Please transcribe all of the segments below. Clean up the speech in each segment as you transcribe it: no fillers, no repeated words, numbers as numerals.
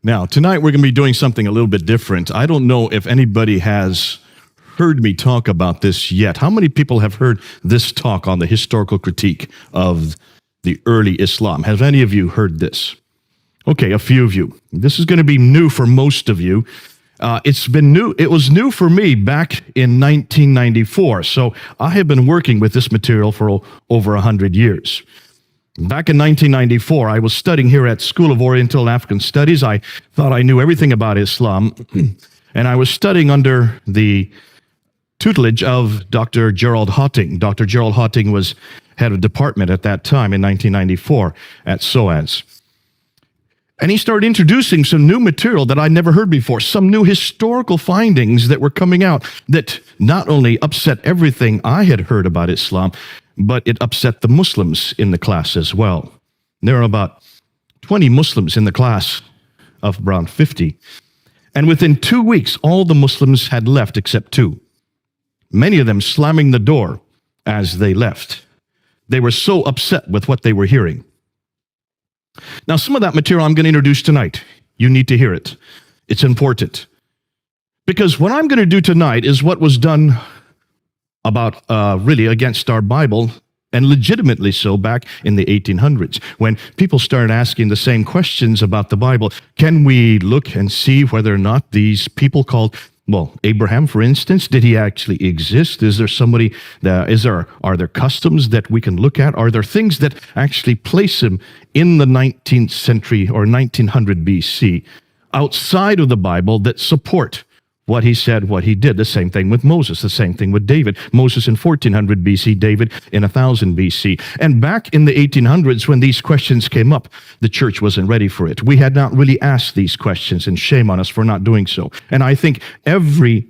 Now, tonight we're going to be doing something a little bit different. I don't know if anybody has heard me talk about this yet. How many people have heard this talk on the historical critique of the early Islam? Have any of you heard this? Okay, a few of you. This is going to be new for most of you. It was new for me back in 1994. So I have been working with this material for over 100 years. Back in 1994, I was studying here at School of Oriental and African Studies. I thought I knew everything about Islam, and I was studying under the tutelage of Dr. Gerald Hotting. Dr. Gerald Hotting was head of department at that time in 1994 at SOAS. And he started introducing some new material that I'd never heard before, some new historical findings that were coming out that not only upset everything I had heard about Islam, but it upset the Muslims in the class as well. There were about 20 Muslims in the class of around 50. And within 2 weeks, all the Muslims had left except two. Many of them slamming the door as they left. They were so upset with what they were hearing. Now, some of that material I'm going to introduce tonight. You need to hear it. It's important. Because what I'm going to do tonight is what was done about really against our Bible, and legitimately so back in the 1800s, when people started asking the same questions about the Bible. Can we look and see whether or not these people called, well, Abraham, for instance, did he actually exist? Is there somebody, are there customs that we can look at? Are there things that actually place him in the 19th century or 1900 BC outside of the Bible that support what he said, what he did? The same thing with Moses, the same thing with David. Moses in 1400 BC, David in 1000 BC. And back in the 1800s, when these questions came up, the church wasn't ready for it. We had not really asked these questions, and shame on us for not doing so. And I think every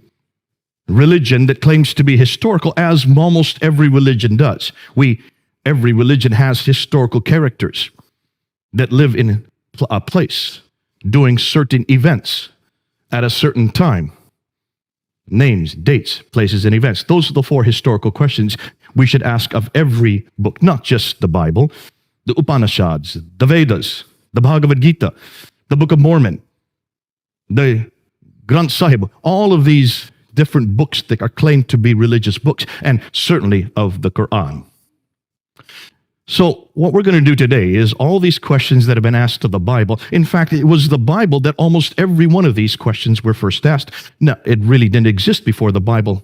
religion that claims to be historical, as almost every religion does, every religion has historical characters that live in a place, doing certain events at a certain time. Names, dates, places, and events. Those are the four historical questions we should ask of every book, not just the Bible, the Upanishads, the Vedas, the Bhagavad Gita, the Book of Mormon, the Granth Sahib, all of these different books that are claimed to be religious books, and certainly of the Quran. So what we're going to do today is all these questions that have been asked of the Bible. In fact, it was the Bible that almost every one of these questions were first asked. No, it really didn't exist before the Bible.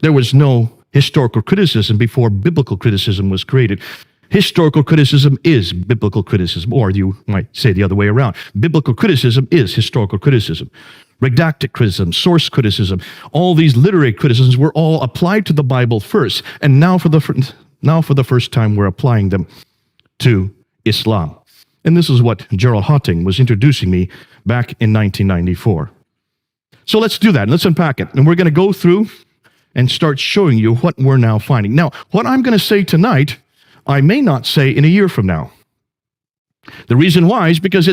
There was no historical criticism before biblical criticism was created. Historical criticism is biblical criticism, or you might say the other way around. Biblical criticism is historical criticism. Redacted criticism, source criticism, all these literary criticisms were all applied to the Bible first, and now for the first time, we're applying them to Islam. And this is what Gerald Hotting was introducing me back in 1994. So let's do that. Let's unpack it. And we're going to go through and start showing you what we're now finding. Now, what I'm going to say tonight, I may not say in a year from now. The reason why is because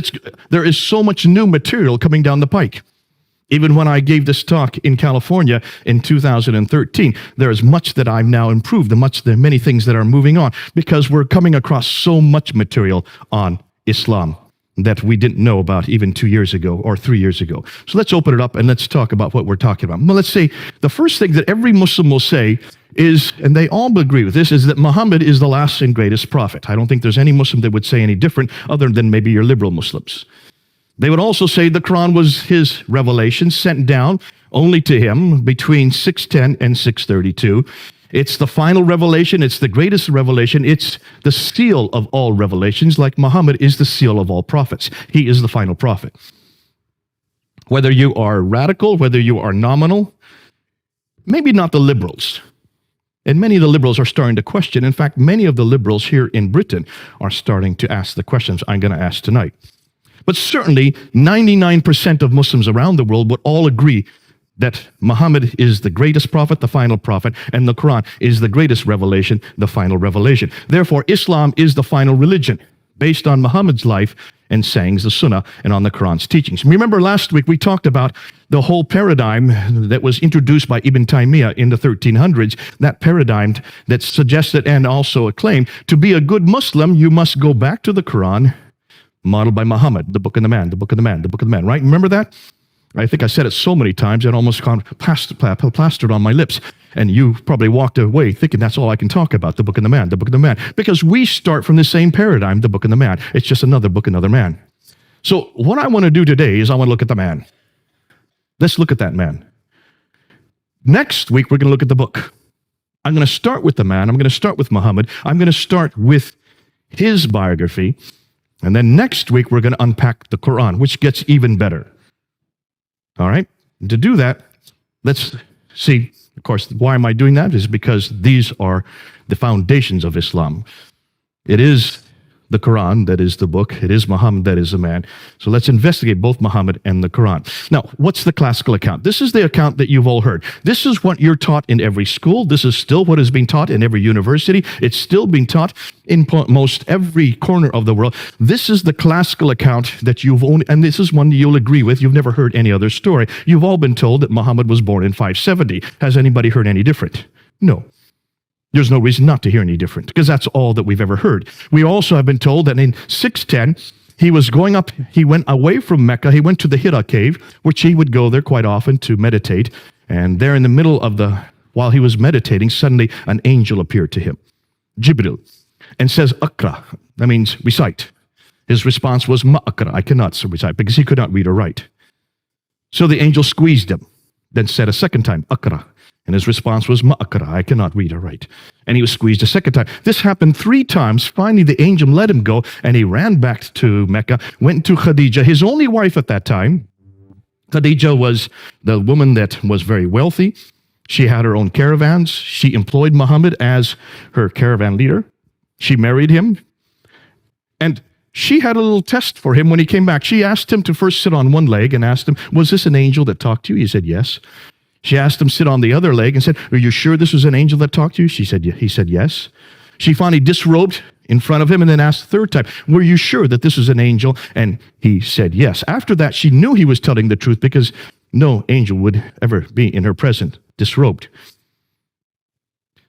there is so much new material coming down the pike. Even when I gave this talk in California in 2013, there is much that I've now improved, many things that are moving on, because we're coming across so much material on Islam that we didn't know about even 2 years ago or 3 years ago. So let's open it up and let's talk about what we're talking about. Well, let's say the first thing that every Muslim will say is, and they all agree with this, is that Muhammad is the last and greatest prophet. I don't think there's any Muslim that would say any different other than maybe your liberal Muslims. They would also say the Quran was his revelation sent down only to him between 610 and 632. It's the final revelation. It's the greatest revelation. It's the seal of all revelations, like Muhammad is the seal of all prophets. He is the final prophet. Whether you are radical, whether you are nominal, maybe not the liberals. And many of the liberals are starting to question. In fact, many of the liberals here in Britain are starting to ask the questions I'm going to ask tonight. But certainly, 99% of Muslims around the world would all agree that Muhammad is the greatest prophet, the final prophet, and the Quran is the greatest revelation, the final revelation. Therefore, Islam is the final religion, based on Muhammad's life and sayings, the Sunnah, and on the Quran's teachings. Remember last week we talked about the whole paradigm that was introduced by Ibn Taymiyyah in the 1300s, that paradigm that suggested and also acclaimed to be a good Muslim, you must go back to the Quran, modeled by Muhammad, the book and the man, the book and the man, the book and the man, right? Remember that? I think I said it so many times it almost gone plastered on my lips. And you probably walked away thinking that's all I can talk about, the book and the man, the book and the man. Because we start from the same paradigm, the book and the man. It's just another book, another man. So what I want to do today is I want to look at the man. Let's look at that man. Next week, we're going to look at the book. I'm going to start with the man. I'm going to start with Muhammad. I'm going to start with his biography. And then next week, we're going to unpack the Quran, which gets even better. All right? And to do that, let's see, of course, why am I doing that? Is because these are the foundations of Islam. It is the Quran that is the book. It is Muhammad that is the man. So let's investigate both Muhammad and the Quran. Now, what's the classical account? This is the account that you've all heard. This is what you're taught in every school. This is still what is being taught in every university. It's still being taught in most every corner of the world. This is the classical account that you've only, and this is one you'll agree with. You've never heard any other story. You've all been told that Muhammad was born in 570. Has anybody heard any different? No. There's no reason not to hear any different, because that's all that we've ever heard. We also have been told that in 610, he went away from Mecca, he went to the Hira cave, which he would go there quite often to meditate, and there in the middle of while he was meditating, suddenly an angel appeared to him, Jibril, and says, Akra, that means recite. His response was, Ma Akra, I cannot recite, because he could not read or write. So the angel squeezed him, then said a second time, Akra. And his response was, Ma'akara, I cannot read or write. And he was squeezed a second time. This happened 3 times. Finally, the angel let him go, and he ran back to Mecca, went to Khadija, his only wife at that time. Khadija was the woman that was very wealthy. She had her own caravans. She employed Muhammad as her caravan leader. She married him. And she had a little test for him when he came back. She asked him to first sit on one leg and asked him, was this an angel that talked to you? He said, yes. She asked him to sit on the other leg and said, are you sure this was an angel that talked to you? He said, yes. She finally disrobed in front of him and then asked the 3rd time, were you sure that this was an angel? And he said, yes. After that, she knew he was telling the truth because no angel would ever be in her presence disrobed.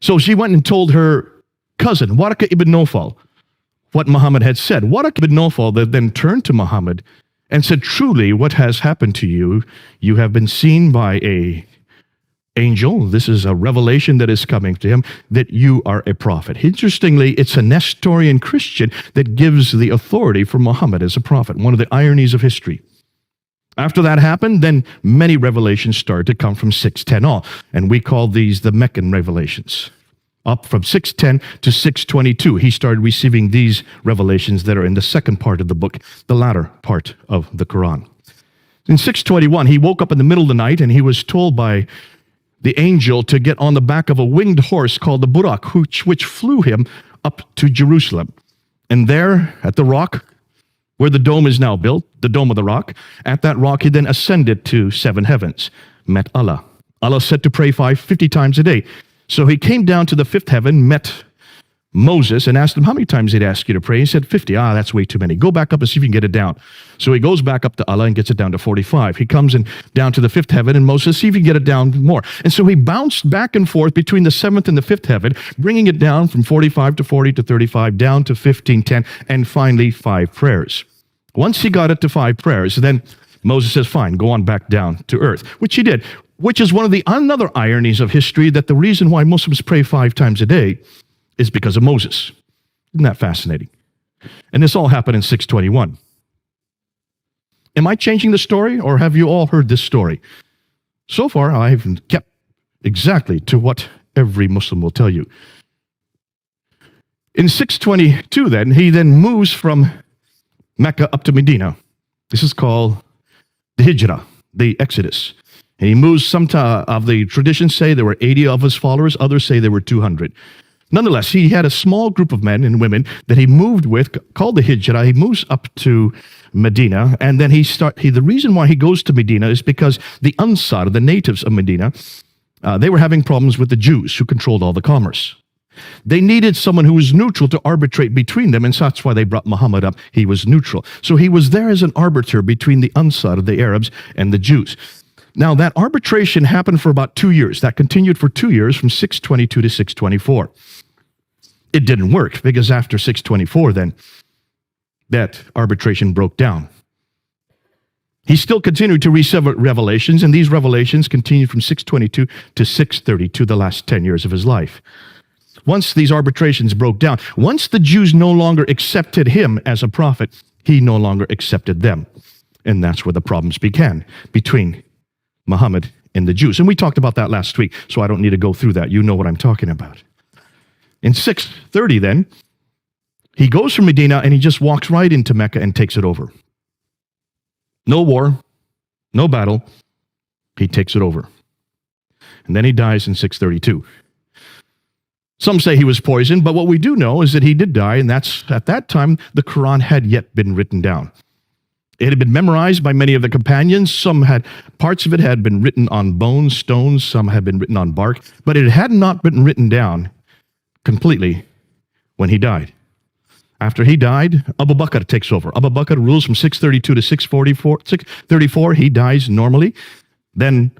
So she went and told her cousin, Waraka ibn Nawfal, what Muhammad had said. Waraka ibn Nawfal then turned to Muhammad and said, truly, what has happened to you, you have been seen by an angel. This is a revelation that is coming to him, that you are a prophet. Interestingly, it's a Nestorian Christian that gives the authority for Muhammad as a prophet, one of the ironies of history. After that happened, then many revelations started to come from 610 on, and we call these the Meccan revelations. Up from 610 to 622, he started receiving these revelations that are in the second part of the book, the latter part of the Quran. In 621, he woke up in the middle of the night, and he was told by the angel to get on the back of a winged horse called the Burak, which flew him up to Jerusalem. And there, at the rock, where the dome is now built, the Dome of the Rock, at that rock he then ascended to 7 heavens, met Allah. Allah said to pray 50 times a day. So he came down to the 5th heaven, met Moses, and asked him how many times he'd ask you to pray. He said 50. That's way too many. Go back up and see if you can get it down. So he goes back up to Allah and gets it down to 45. He comes in down to the 5th heaven, and Moses, see if you can get it down more. And so he bounced back and forth between the 7th and the 5th heaven, bringing it down from 45 to 40 to 35, down to 15, 10, and finally 5 prayers. Once he got it to 5 prayers, then Moses says, fine, go on back down to earth, which he did, which is one of the another ironies of history, that the reason why Muslims pray 5 times a day is because of Moses. Isn't that fascinating? And this all happened in 621. Am I changing the story, or have you all heard this story? So far, I've kept exactly to what every Muslim will tell you. In 622, then, he then moves from Mecca up to Medina. This is called the Hijrah, the Exodus. And he moves, some of the traditions say there were 80 of his followers, others say there were 200. Nonetheless, he had a small group of men and women that he moved with, called the Hijrah. He moves up to Medina, and then the reason why he goes to Medina is because the Ansar, the natives of Medina, they were having problems with the Jews who controlled all the commerce. They needed someone who was neutral to arbitrate between them, and so that's why they brought Muhammad up. He was neutral. So he was there as an arbiter between the Ansar, the Arabs, and the Jews. Now, that arbitration happened for about 2 years. That continued for 2 years, from 622 to 624. It didn't work, because after 624, then, that arbitration broke down. He still continued to receive revelations, and these revelations continued from 622 to 632, the last 10 years of his life. Once these arbitrations broke down, once the Jews no longer accepted him as a prophet, he no longer accepted them. And that's where the problems began between Muhammad and the Jews. And we talked about that last week, so I don't need to go through that. You know what I'm talking about. In 630 then, he goes from Medina and he just walks right into Mecca and takes it over. No war, no battle. He takes it over. And then he dies in 632. Some say he was poisoned, but what we do know is that he did die, and that's at that time the Quran had yet been written down. It had been memorized by many of the companions. Parts of it had been written on bones, stones, some had been written on bark, but it had not been written down completely when he died. After he died, Abu Bakr takes over. Abu Bakr rules from 632 to 634. He dies normally. Then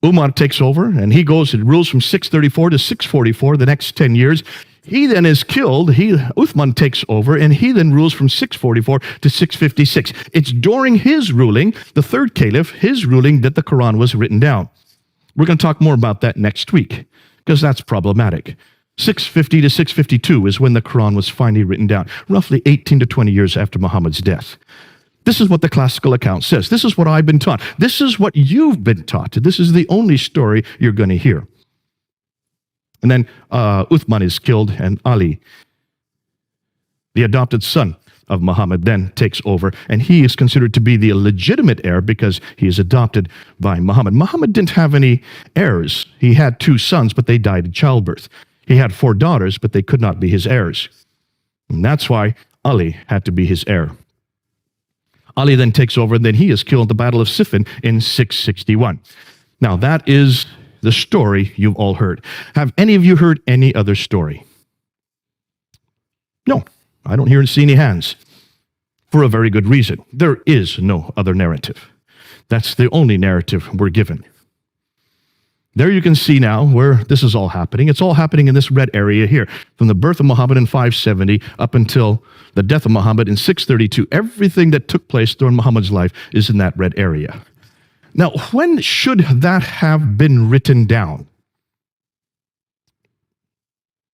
Umar takes over, and he goes and rules from 634 to 644, the next 10 years. He then is killed. Uthman takes over, and he then rules from 644 to 656. It's during his ruling, the third caliph, his ruling, that the Quran was written down. We're going to talk more about that next week, because that's problematic. 650 to 652 is when the Quran was finally written down, roughly 18 to 20 years after Muhammad's death. This is what the classical account says. This is what I've been taught. This is what you've been taught. This is the only story you're going to hear. And then Uthman is killed, and Ali, the adopted son of Muhammad, then takes over, and he is considered to be the legitimate heir because he is adopted by Muhammad. Muhammad didn't have any heirs. He had 2 sons, but they died in childbirth. He had 4 daughters, but they could not be his heirs. And that's why Ali had to be his heir. Ali then takes over, and then he is killed at the Battle of Siffin in 661. Now, that is the story you've all heard. Have any of you heard any other story? No, I don't hear and see any hands. For a very good reason. There is no other narrative. That's the only narrative we're given. There you can see now where this is all happening. It's all happening in this red area here. From the birth of Muhammad in 570 up until the death of Muhammad in 632. Everything that took place during Muhammad's life is in that red area. Now, when should that have been written down?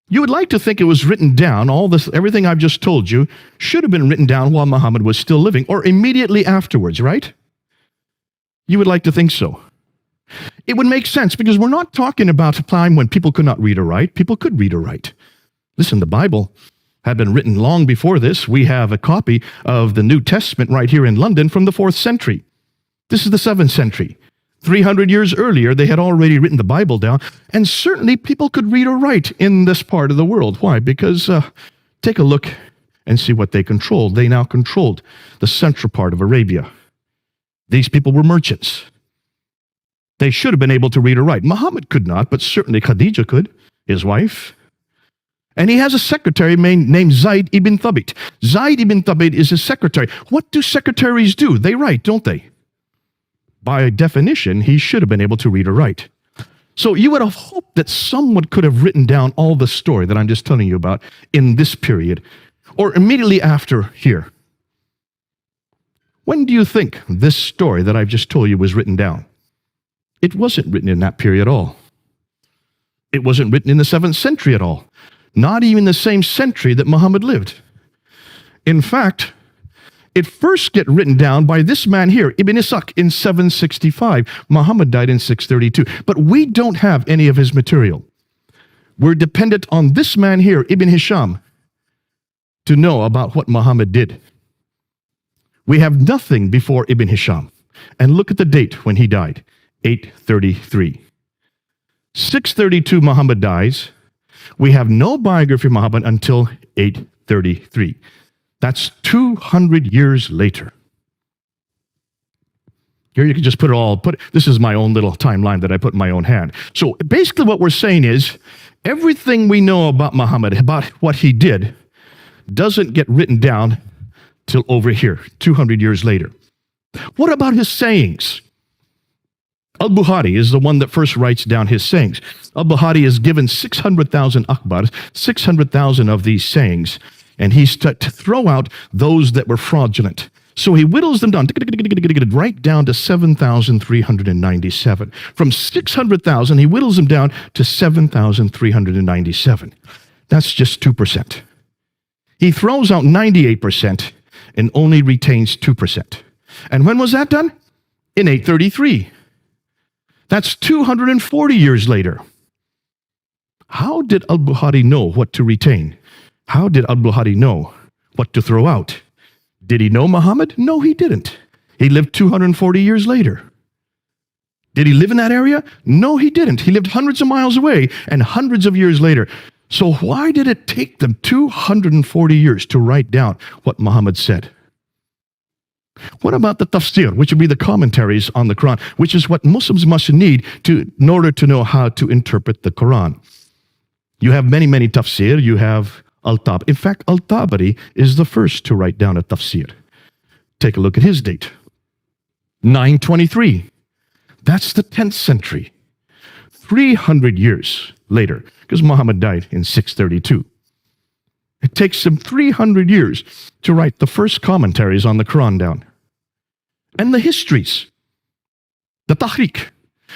You would like to think it was written down, everything I've just told you, should have been written down while Muhammad was still living, or immediately afterwards, right? You would like to think so. It would make sense, because we're not talking about a time when people could not read or write. People could read or write. Listen, the Bible had been written long before this. We have a copy of the New Testament right here in London from the 4th century. This is the 7th century. 300 years earlier, they had already written the Bible down, and certainly people could read or write in this part of the world. Why? Because take a look and see what they controlled. They now controlled the central part of Arabia. These people were merchants. They should have been able to read or write. Muhammad could not, but certainly Khadija could, his wife. And he has a secretary named Zayd ibn Thabit. Zayd ibn Thabit is his secretary. What do secretaries do? They write, don't they? By definition, he should have been able to read or write. So you would have hoped that someone could have written down all the story that I'm just telling you about in this period, or immediately after here. When do you think this story that I've just told you was written down? It wasn't written in that period at all. It wasn't written in the 7th century at all. Not even the same century that Muhammad lived. In fact, it first get written down by this man here, Ibn Ishaq, in 765. Muhammad died in 632. But we don't have any of his material. We're dependent on this man here, Ibn Hisham, to know about what Muhammad did. We have nothing before Ibn Hisham. And look at the date when he died, 833. 632, Muhammad dies. We have no biography of Muhammad until 833. That's 200 years later. Here you can just this is my own little timeline that I put in my own hand. So basically what we're saying is, everything we know about Muhammad, about what he did, doesn't get written down till over here, 200 years later. What about his sayings? Al-Bukhari is the one that first writes down his sayings. Al-Bukhari is given 600,000 akhbar, 600,000 of these sayings. And he's to throw out those that were fraudulent. So he whittles them down, right down to 7,397. From 600,000, he whittles them down to 7,397. That's just 2%. He throws out 98% and only retains 2%. And when was that done? In 833. That's 240 years later. How did al-Bukhari know what to retain? How did al-Bukhari know what to throw out? Did he know Muhammad? No, he didn't. He lived 240 years later. Did he live in that area? No, he didn't. He lived hundreds of miles away and hundreds of years later. So why did it take them 240 years to write down what Muhammad said? What about the tafsir, which would be the commentaries on the Quran, which is what Muslims must need in order to know how to interpret the Quran? You have many, many tafsir. You have al-Tabari. In fact, al-Tabari is the first to write down a tafsir. Take a look at his date. 923. That's the 10th century. 300 years later, because Muhammad died in 632. It takes him 300 years to write the first commentaries on the Quran down. And the histories, the Tahriq,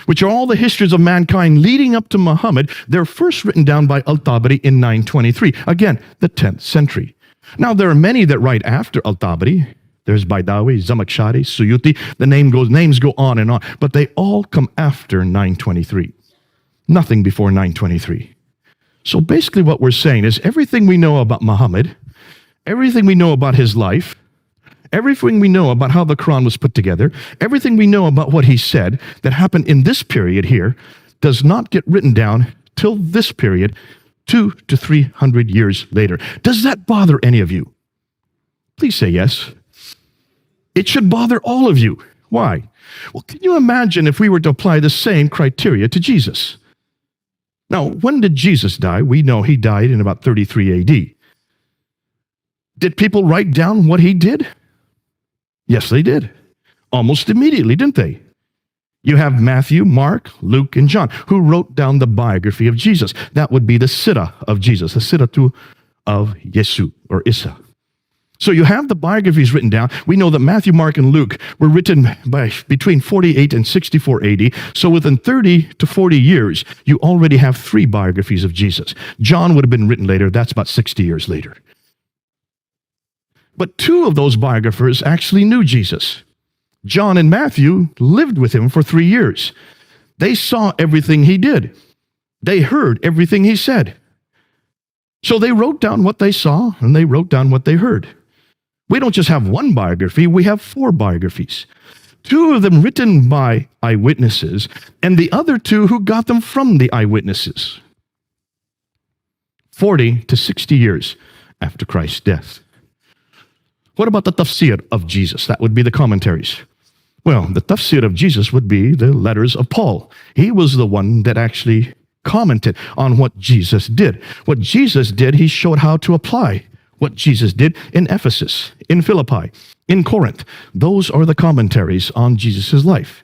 which are all the histories of mankind leading up to Muhammad, they're first written down by al-Tabari in 923. Again, the 10th century. Now, there are many that write after al-Tabari. There's Baidawi, Zamakhshari, Suyuti. The names go on and on, but they all come after 923. Nothing before 923. So basically what we're saying is everything we know about Muhammad, everything we know about his life, everything we know about how the Quran was put together, everything we know about what he said that happened in this period here does not get written down till this period, 200 to 300 years later. Does that bother any of you? Please say yes. It should bother all of you. Why? Well, can you imagine if we were to apply the same criteria to Jesus? Now, when did Jesus die? We know he died in about 33 AD. Did people write down what he did? Yes, they did. Almost immediately, didn't they? You have Matthew, Mark, Luke, and John, who wrote down the biography of Jesus. That would be the Sirah of Jesus, the Siratu of Yesu, or Isa. So you have the biographies written down. We know that Matthew, Mark, and Luke were written by between 48 and 64 AD. So within 30 to 40 years, you already have 3 biographies of Jesus. John would have been written later. That's about 60 years later. But 2 of those biographers actually knew Jesus. John and Matthew lived with him for 3 years. They saw everything he did. They heard everything he said. So they wrote down what they saw and they wrote down what they heard. We don't just have 1 biography, we have 4 biographies. 2 of them written by eyewitnesses, and the other 2 who got them from the eyewitnesses. 40 to 60 years after Christ's death. What about the tafsir of Jesus? That would be the commentaries. Well, the tafsir of Jesus would be the letters of Paul. He was the one that actually commented on what Jesus did. What Jesus did, he showed how to apply what Jesus did in Ephesus, in Philippi, in Corinth. Those are the commentaries on Jesus' life.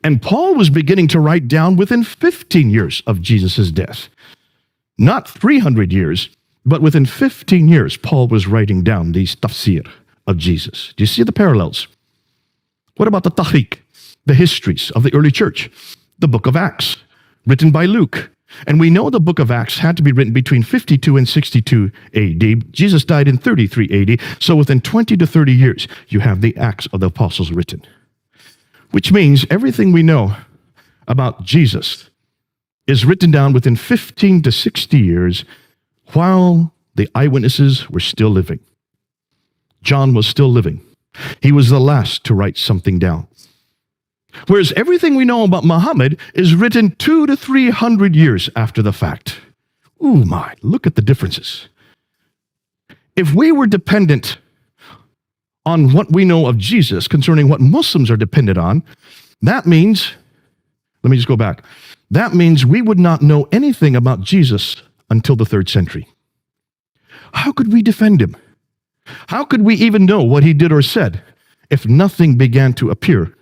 And Paul was beginning to write down within 15 years of Jesus' death. Not 300 years, but within 15 years, Paul was writing down these tafsir of Jesus. Do you see the parallels? What about the Tahriq, the histories of the early church? The book of Acts, written by Luke. And we know the book of Acts had to be written between 52 and 62 AD. Jesus died in 33 AD. So within 20 to 30 years, you have the Acts of the Apostles written. Which means everything we know about Jesus is written down within 15 to 60 years while the eyewitnesses were still living. John was still living. He was the last to write something down. Whereas everything we know about Muhammad is written 200 to 300 years after the fact. Ooh, my, look at the differences. If we were dependent on what we know of Jesus concerning what Muslims are dependent on, that means, let me just go back. That means we would not know anything about Jesus until the 3rd century. How could we defend him? How could we even know what he did or said if nothing began to appear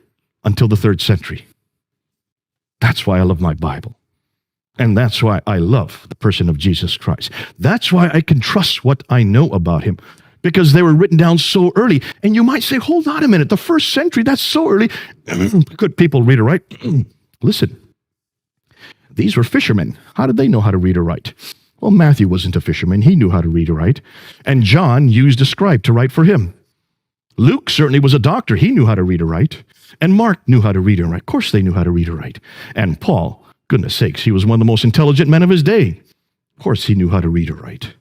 until the 3rd century? That's why I love my Bible. And that's why I love the person of Jesus Christ. That's why I can trust what I know about him, because they were written down so early. And you might say, hold on a minute, the first century, that's so early. Could people read or write? Listen, these were fishermen. How did they know how to read or write? Well, Matthew wasn't a fisherman. He knew how to read or write. And John used a scribe to write for him. Luke certainly was a doctor. He knew how to read or write. And Mark knew how to read or write. Of course they knew how to read or write. And Paul, goodness sakes, he was one of the most intelligent men of his day. Of course he knew how to read or write.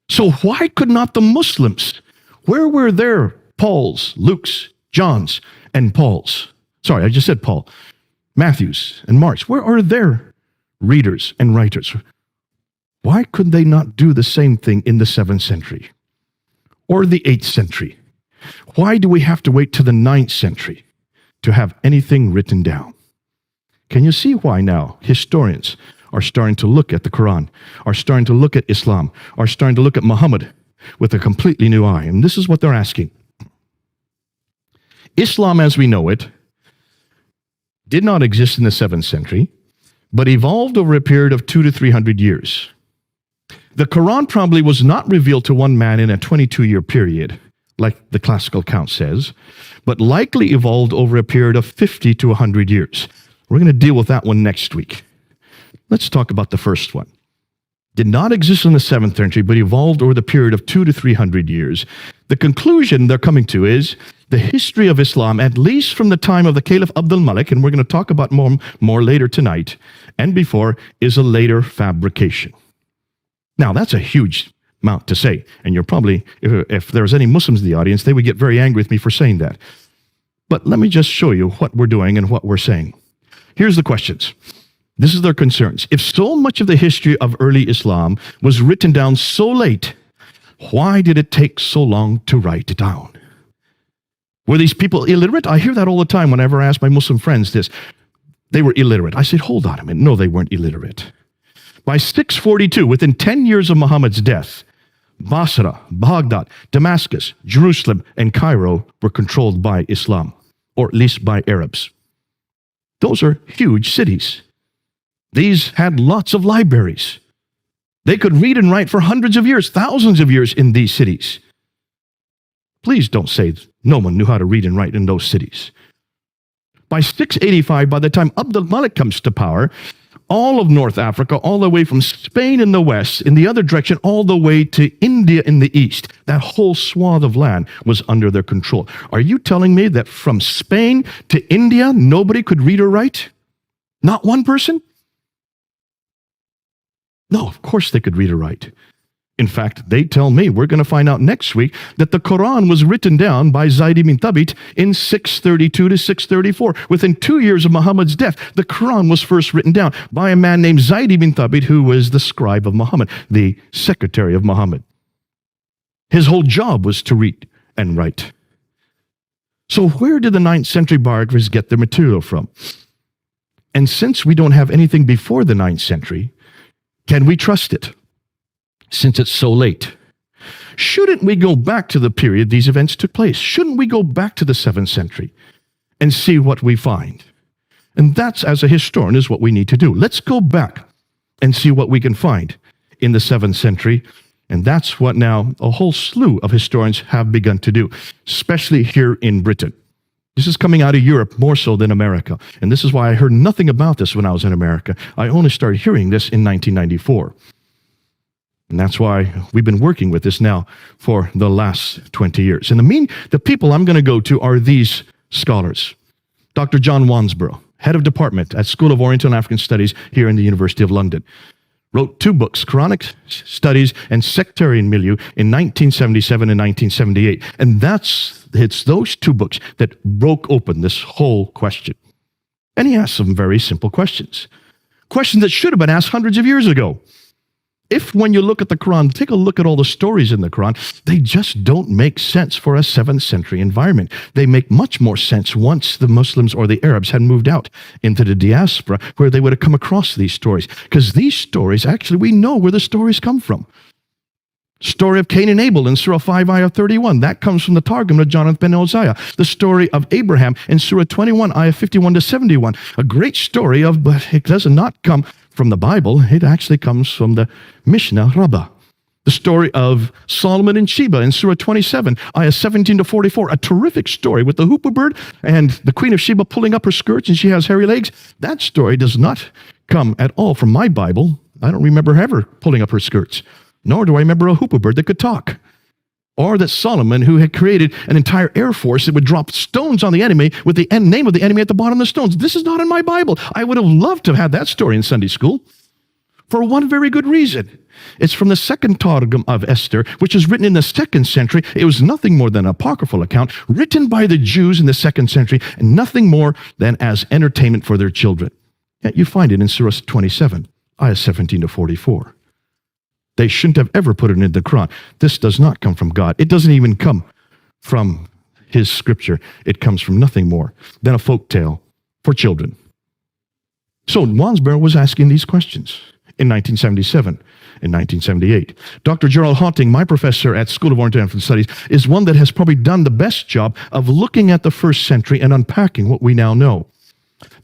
So why could not the Muslims? Where were their Pauls, Luke's, John's, and Paul's? Sorry, I just said Paul. Matthew's and Mark's. Where are their readers and writers? Why could they not do the same thing in the 7th century or the 8th century? Why do we have to wait to the 9th century to have anything written down? Can you see why now historians are starting to look at the Quran, are starting to look at Islam, are starting to look at Muhammad with a completely new eye? And this is what they're asking. Islam as we know it did not exist in the 7th century, but evolved over a period of 200 to 300 years. The Quran probably was not revealed to one man in a 22-year period, like the classical account says, but likely evolved over a period of 50 to 100 years. We're going to deal with that one next week. Let's talk about the first one. Did not exist in the 7th century, but evolved over the period of 200 to 300 years. The conclusion they're coming to is the history of Islam, at least from the time of the Caliph al-Malik, and we're going to talk about more later tonight, and before, is a later fabrication. Now, that's a huge amount to say, and you're probably, if there's any Muslims in the audience, they would get very angry with me for saying that. But let me just show you what we're doing and what we're saying. Here's the questions. This is their concerns. If so much of the history of early Islam was written down so late, why did it take so long to write it down? Were these people illiterate? I hear that all the time whenever I ask my Muslim friends this. They were illiterate. I said, hold on a minute. No, they weren't illiterate. By 642, within 10 years of Muhammad's death, Basra, Baghdad, Damascus, Jerusalem, and Cairo were controlled by Islam, or at least by Arabs. Those are huge cities. These had lots of libraries. They could read and write for hundreds of years, thousands of years in these cities. Please don't say no one knew how to read and write in those cities. By 685, by the time al-Malik comes to power, all of North Africa, all the way from Spain in the west, in the other direction, all the way to India in the east, that whole swath of land was under their control. Are you telling me that from Spain to India, nobody could read or write? Not one person? No, of course they could read or write. In fact, they tell me, we're going to find out next week, that the Quran was written down by Zayd ibn Thabit in 632 to 634. Within 2 years of Muhammad's death, the Quran was first written down by a man named Zayd ibn Thabit, who was the scribe of Muhammad, the secretary of Muhammad. His whole job was to read and write. So where did the 9th century biographers get their material from? And since we don't have anything before the 9th century, can we trust it? Since it's so late, shouldn't we go back to the period these events took place? Shouldn't we go back to the 7th century and see what we find? And that's, as a historian, is what we need to do. Let's go back and see what we can find in the 7th century. And that's what now a whole slew of historians have begun to do, especially here in Britain. This is coming out of Europe more so than America. And this is why I heard nothing about this when I was in America. I only started hearing this in 1994. And that's why we've been working with this now for the last 20 years. And the people I'm going to go to are these scholars. Dr. John Wansborough, head of department at School of Oriental and African Studies here in the University of London, wrote 2 books, Quranic Studies and Sectarian Milieu, in 1977 and 1978. And it's those 2 books that broke open this whole question. And he asked some very simple questions. Questions that should have been asked hundreds of years ago. If when you look at the Quran, take a look at all the stories in the Quran, they just don't make sense for a 7th century environment. They make much more sense once the Muslims or the Arabs had moved out into the diaspora, where they would have come across these stories. Because these stories, actually, we know where the stories come from. Story of Cain and Abel in Surah 5, Ayah 31. That comes from the Targum of Jonathan ben Uzziah. The story of Abraham in Surah 21, Ayah 51 to 71. A great story but it does not come from the Bible. It actually comes from the Mishnah Rabbah. The story of Solomon and Sheba in Surah 27, ayah 17 to 44, a terrific story with the hoopoe bird and the Queen of Sheba pulling up her skirts and she has hairy legs. That story does not come at all from my Bible. I don't remember her ever pulling up her skirts, nor do I remember a hoopoe bird that could talk. Or that Solomon, who had created an entire air force that would drop stones on the enemy with the name of the enemy at the bottom of the stones. This is not in my Bible. I would have loved to have had that story in Sunday school for one very good reason. It's from the second Targum of Esther, which is written in the 2nd century. It was nothing more than an apocryphal account written by the Jews in the 2nd century, and nothing more than as entertainment for their children. Yet you find it in Surah 27, ayah 17 to 44. They shouldn't have ever put it in the Quran. This does not come from God. It doesn't even come from his scripture. It comes from nothing more than a folk tale for children. So Wansborough was asking these questions in 1977, in 1978. Dr. Gerald Hawting, my professor at School of Oriental Studies, is one that has probably done the best job of looking at the 1st century and unpacking what we now know.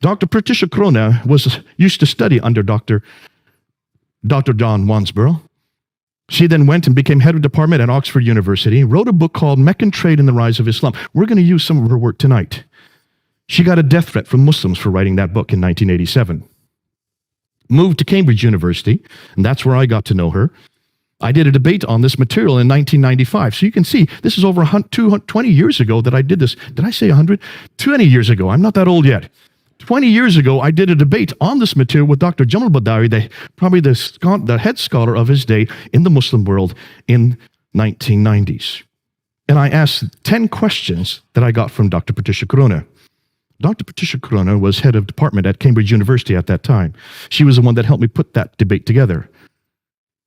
Dr. Patricia Crona used to study under Dr. John Wansborough. She then went and became head of department at Oxford University, wrote a book called Meccan Trade and the Rise of Islam. We're going to use some of her work tonight. She got a death threat from Muslims for writing that book in 1987. Moved to Cambridge University, and that's where I got to know her. I did a debate on this material in 1995. So you can see, this is over 20 years ago that I did this. Did I say 100? 20 years ago. I'm not that old yet. 20 years ago, I did a debate on this material with Dr. Jamal Badawi, probably the head scholar of his day in the Muslim world in 1990s. And I asked 10 questions that I got from Dr. Patricia Crona. Dr. Patricia Crona was head of department at Cambridge University at that time. She was the one that helped me put that debate together.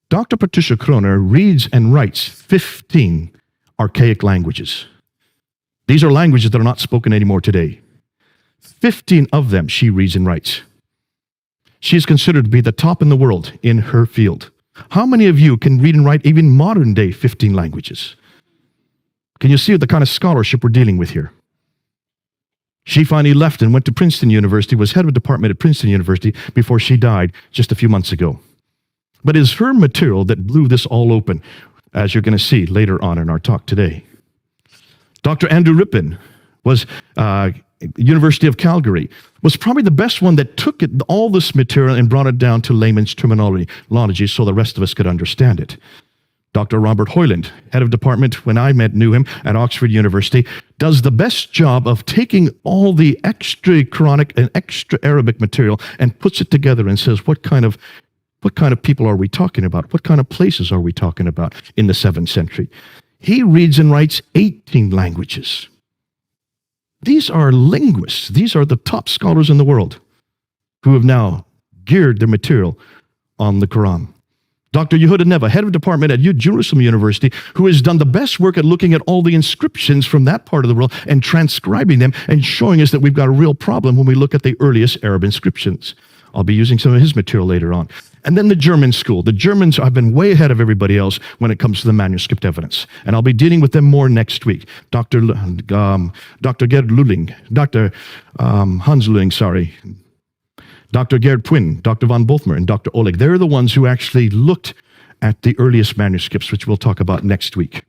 Dr. Patricia Crona reads and writes 15 archaic languages. These are languages that are not spoken anymore today. 15 of them she reads and writes. She is considered to be the top in the world in her field. How many of you can read and write even modern day 15 languages? Can you see the kind of scholarship we're dealing with here? She finally left and went to Princeton University, was head of department at Princeton University before she died just a few months ago. But it is her material that blew this all open, as you're going to see later on in our talk today. Dr. Andrew Rippin was University of Calgary, was probably the best one that took all this material and brought it down to layman's terminology so the rest of us could understand it. Dr. Robert Hoyland, head of department when I knew him at Oxford University, does the best job of taking all the extra Quranic and extra Arabic material and puts it together and says, what kind of people are we talking about? What kind of places are we talking about in the 7th century? He reads and writes 18 languages. These are linguists. These are the top scholars in the world who have now geared their material on the Quran. Dr. Yehuda Neva, head of department at Jerusalem University, who has done the best work at looking at all the inscriptions from that part of the world and transcribing them and showing us that we've got a real problem when we look at the earliest Arab inscriptions. I'll be using some of his material later on. And then the German school. The Germans have been way ahead of everybody else when it comes to the manuscript evidence. And I'll be dealing with them more next week. Dr. Gerd Lulling, Dr. Hans Lulling, sorry. Dr. Gerd Pwin, Dr. von Bothmer, and Dr. Oleg. They're the ones who actually looked at the earliest manuscripts, which we'll talk about next week.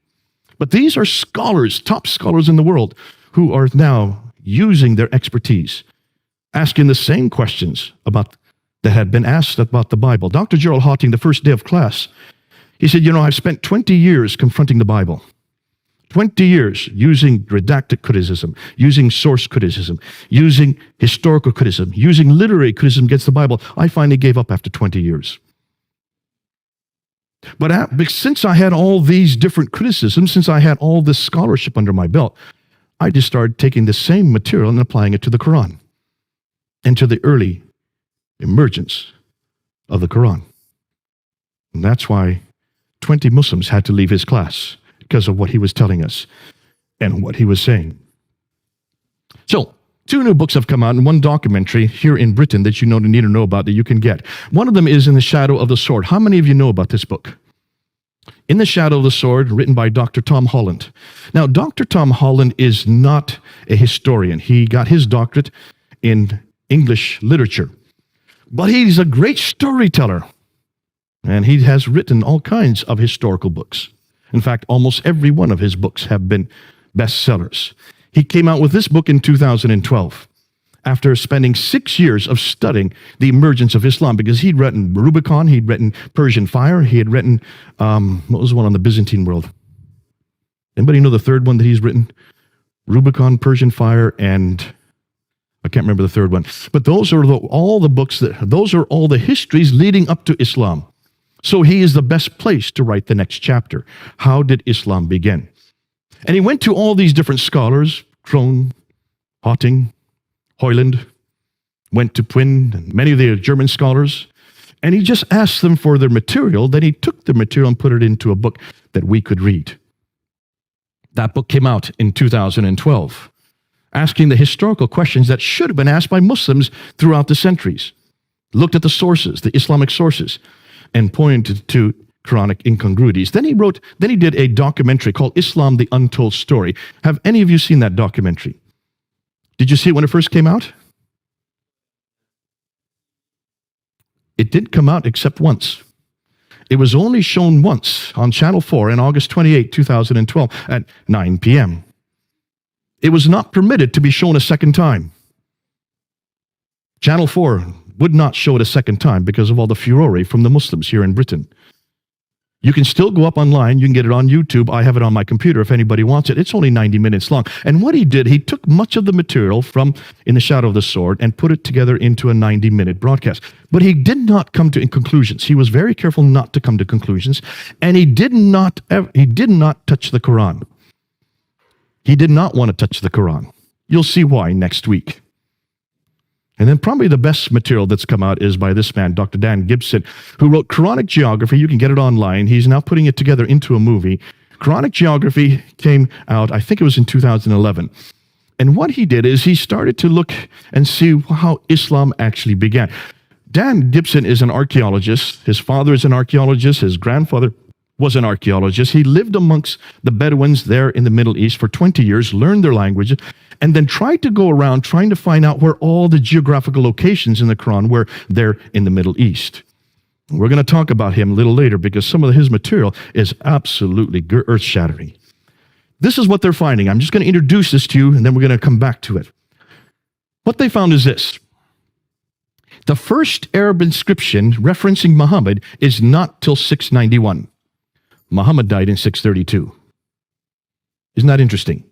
But these are scholars, top scholars in the world, who are now using their expertise, asking the same questions that had been asked about the Bible. Dr. Gerald Hawting, the first day of class, he said, I've spent 20 years confronting the Bible. 20 years using redacted criticism, using source criticism, using historical criticism, using literary criticism against the Bible. I finally gave up after 20 years. But since I had all these different criticisms, since I had all this scholarship under my belt, I just started taking the same material and applying it to the Quran and to the early emergence of the Quran. And that's why 20 Muslims had to leave his class because of what he was telling us and what he was saying. So, 2 new books have come out and 1 documentary here in Britain that you need to know about that you can get. One of them is In the Shadow of the Sword. How many of you know about this book? In the Shadow of the Sword, written by Dr. Tom Holland. Now, Dr. Tom Holland is not a historian. He got his doctorate in English literature. But he's a great storyteller. And he has written all kinds of historical books. In fact, almost every one of his books have been bestsellers. He came out with this book in 2012 after spending 6 years of studying the emergence of Islam, because he'd written Rubicon, he'd written Persian Fire, he had written, what was the one on the Byzantine world? Anybody know the third one that he's written? Rubicon, Persian Fire, and I can't remember the third one. But those are all the books, those are all the histories leading up to Islam. So he is the best place to write the next chapter. How did Islam begin? And he went to all these different scholars, Krohn, Hotting, Hoyland, went to Pwin, and many of the German scholars, and he just asked them for their material. Then he took the material and put it into a book that we could read. That book came out in 2012, asking the historical questions that should have been asked by Muslims throughout the centuries. Looked at the sources, the Islamic sources, and pointed to Quranic incongruities. Then he did a documentary called Islam, the Untold Story. Have any of you seen that documentary? Did you see it when it first came out? It didn't come out except once. It was only shown once on Channel 4 on August 28, 2012 at 9 p.m. It was not permitted to be shown a second time. Channel 4 would not show it a second time because of all the furore from the Muslims here in Britain. You can still go up online. You can get it on YouTube. I have it on my computer if anybody wants it. It's only 90 minutes long. And what he did, he took much of the material from In the Shadow of the Sword and put it together into a 90-minute broadcast. But he did not come to conclusions. He was very careful not to come to conclusions. And he did not touch the Quran. He did not want to touch the Quran. You'll see why next week. And then probably the best material that's come out is by this man, Dr. Dan Gibson, who wrote Quranic Geography. You can get it online. He's now putting it together into a movie. Quranic Geography came out, I think it was in 2011. And what he did is he started to look and see how Islam actually began. Dan Gibson is an archaeologist. His father is an archaeologist. His grandfather was an archaeologist. He lived amongst the Bedouins there in the Middle East for 20 years, learned their language, and then tried to go around trying to find out where all the geographical locations in the Quran were there in the Middle East. We're going to talk about him a little later because some of his material is absolutely earth-shattering. This is what they're finding. I'm just going to introduce this to you, and then we're going to come back to it. What they found is this. The first Arab inscription referencing Muhammad is not till 691. Muhammad died in 632. Isn't that interesting?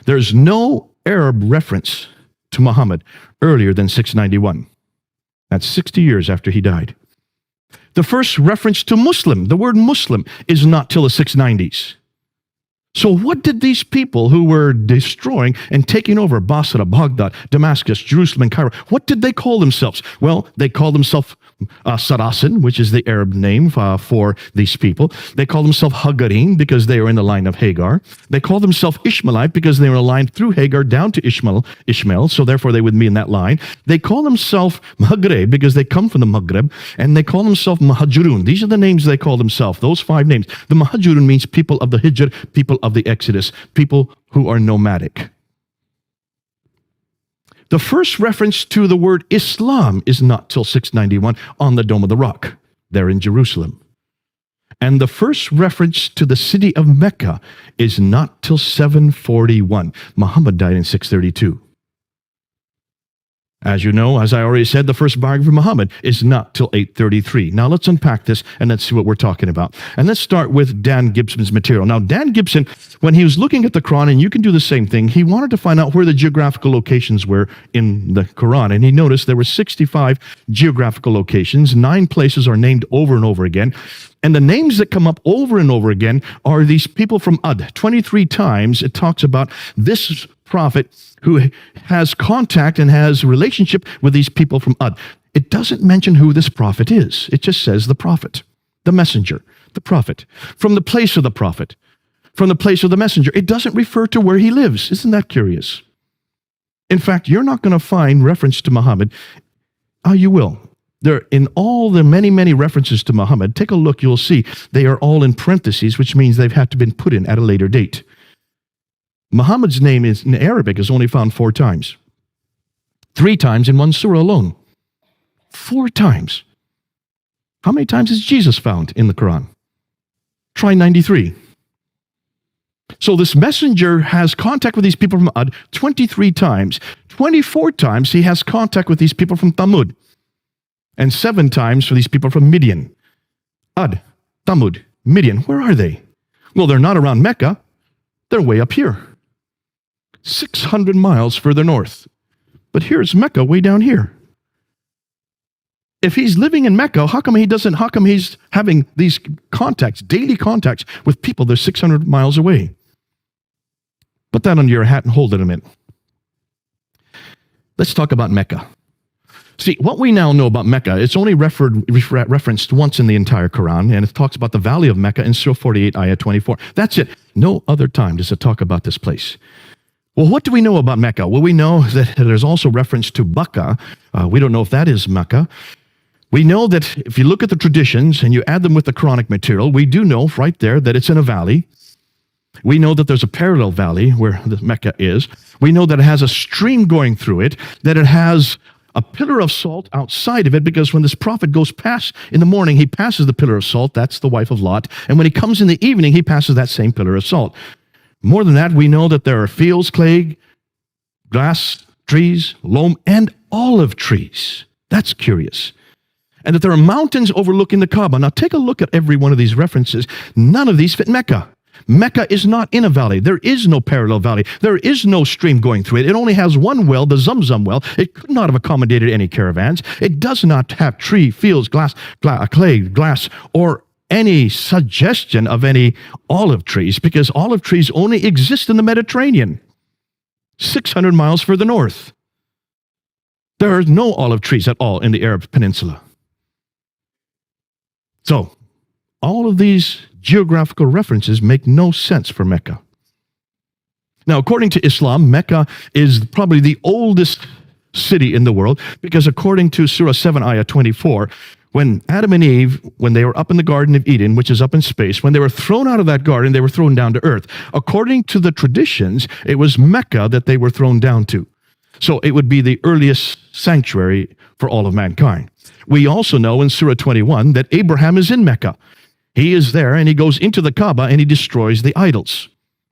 There's no Arab reference to Muhammad earlier than 691. That's 60 years after he died. The first reference to Muslim, the word Muslim, is not till the 690s. So what did these people who were destroying and taking over Basra, Baghdad, Damascus, Jerusalem, and Cairo, what did they call themselves? Well, they called themselves Saracen, which is the Arab name for these people. They called themselves Hagarin because they were in the line of Hagar. They called themselves Ishmaelite because they were aligned through Hagar down to Ishmael, so therefore they would be in that line. They call themselves Maghreb because they come from the Maghreb, and they call themselves Muhajirun. These are the names they call themselves, those 5 names. The Muhajirun means people of the Hijr, people of the Exodus, people who are nomadic. The first reference to the word Islam is not till 691 on the Dome of the Rock, there in Jerusalem. And the first reference to the city of Mecca is not till 741. Muhammad died in 632. As you know, as I already said, the first biography of Muhammad is not till 833. Now let's unpack this and let's see what we're talking about. And let's start with Dan Gibson's material. Now Dan Gibson, when he was looking at the Quran, and you can do the same thing, he wanted to find out where the geographical locations were in the Quran. And he noticed there were 65 geographical locations. 9 places are named over and over again. And the names that come up over and over again are these people from Ad. 23 times it talks about this prophet who has contact and has a relationship with these people from Ad. It doesn't mention who this prophet is. It just says the prophet, the messenger, the prophet, from the place of the prophet, from the place of the messenger. It doesn't refer to where he lives. Isn't that curious? In fact, you're not going to find reference to Muhammad. Oh, you will. There, in all the many, many references to Muhammad, take a look, you'll see they are all in parentheses, which means they've had to been put in at a later date. Muhammad's name is, in Arabic is only found 4 times. 3 times in one surah alone. 4 times. How many times is Jesus found in the Quran? Try 93. So this messenger has contact with these people from Ad 23 times. 24 times he has contact with these people from Thamud. And 7 times for these people from Midian. Ad, Thamud, Midian, where are they? Well, they're not around Mecca. They're way up here. 600 miles further north. But here's Mecca way down here. If he's living in Mecca, how come he's having these contacts, daily contacts with people that are 600 miles away? Put that under your hat and hold it a minute. Let's talk about Mecca. See, what we now know about Mecca, it's only referenced once in the entire Quran, and it talks about the valley of Mecca in Surah 48, Ayah 24. That's it. No other time does it talk about this place. Well, what do we know about Mecca? Well, we know that there's also reference to Bakka. We don't know if that is Mecca. We know that if you look at the traditions and you add them with the Quranic material, we do know right there that it's in a valley. We know that there's a parallel valley where the Mecca is. We know that it has a stream going through it, that it has a pillar of salt outside of it, because when this prophet goes past in the morning, he passes the pillar of salt. That's the wife of Lot. And when he comes in the evening, he passes that same pillar of salt. More than that, we know that there are fields, clay, grass, trees, loam, and olive trees. That's curious. And that there are mountains overlooking the Kaaba. Now take a look at every one of these references. None of these fit Mecca. Mecca is not in a valley. There is no parallel valley. There is no stream going through it. It only has one well, the Zamzam well. It could not have accommodated any caravans. It does not have tree, fields, clay, glass, or any suggestion of any olive trees, because olive trees only exist in the Mediterranean, 600 miles further north. There are no olive trees at all in the Arab Peninsula. So, all of these geographical references make no sense for Mecca. Now, according to Islam, Mecca is probably the oldest city in the world, because according to Surah 7, Ayah 24, when Adam and Eve, when they were up in the Garden of Eden, which is up in space, when they were thrown out of that garden, they were thrown down to earth. According to the traditions, it was Mecca that they were thrown down to. So it would be the earliest sanctuary for all of mankind. We also know in Surah 21 that Abraham is in Mecca. He is there, and he goes into the Kaaba, and he destroys the idols.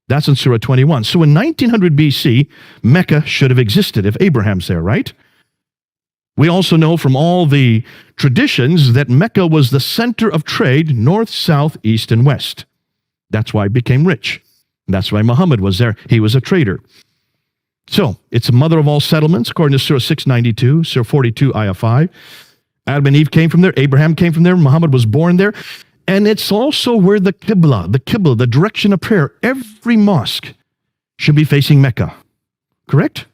That's in Surah 21. So in 1900 BC, Mecca should have existed if Abraham's there, right? We also know from all the traditions that Mecca was the center of trade, north, south, east, and west. That's why it became rich. That's why Muhammad was there. He was a trader. So, it's the mother of all settlements, according to Surah 692, Surah 42, Ayah 5. Adam and Eve came from there. Abraham came from there. Muhammad was born there. And it's also where the Qibla, the direction of prayer, every mosque should be facing Mecca. Correct?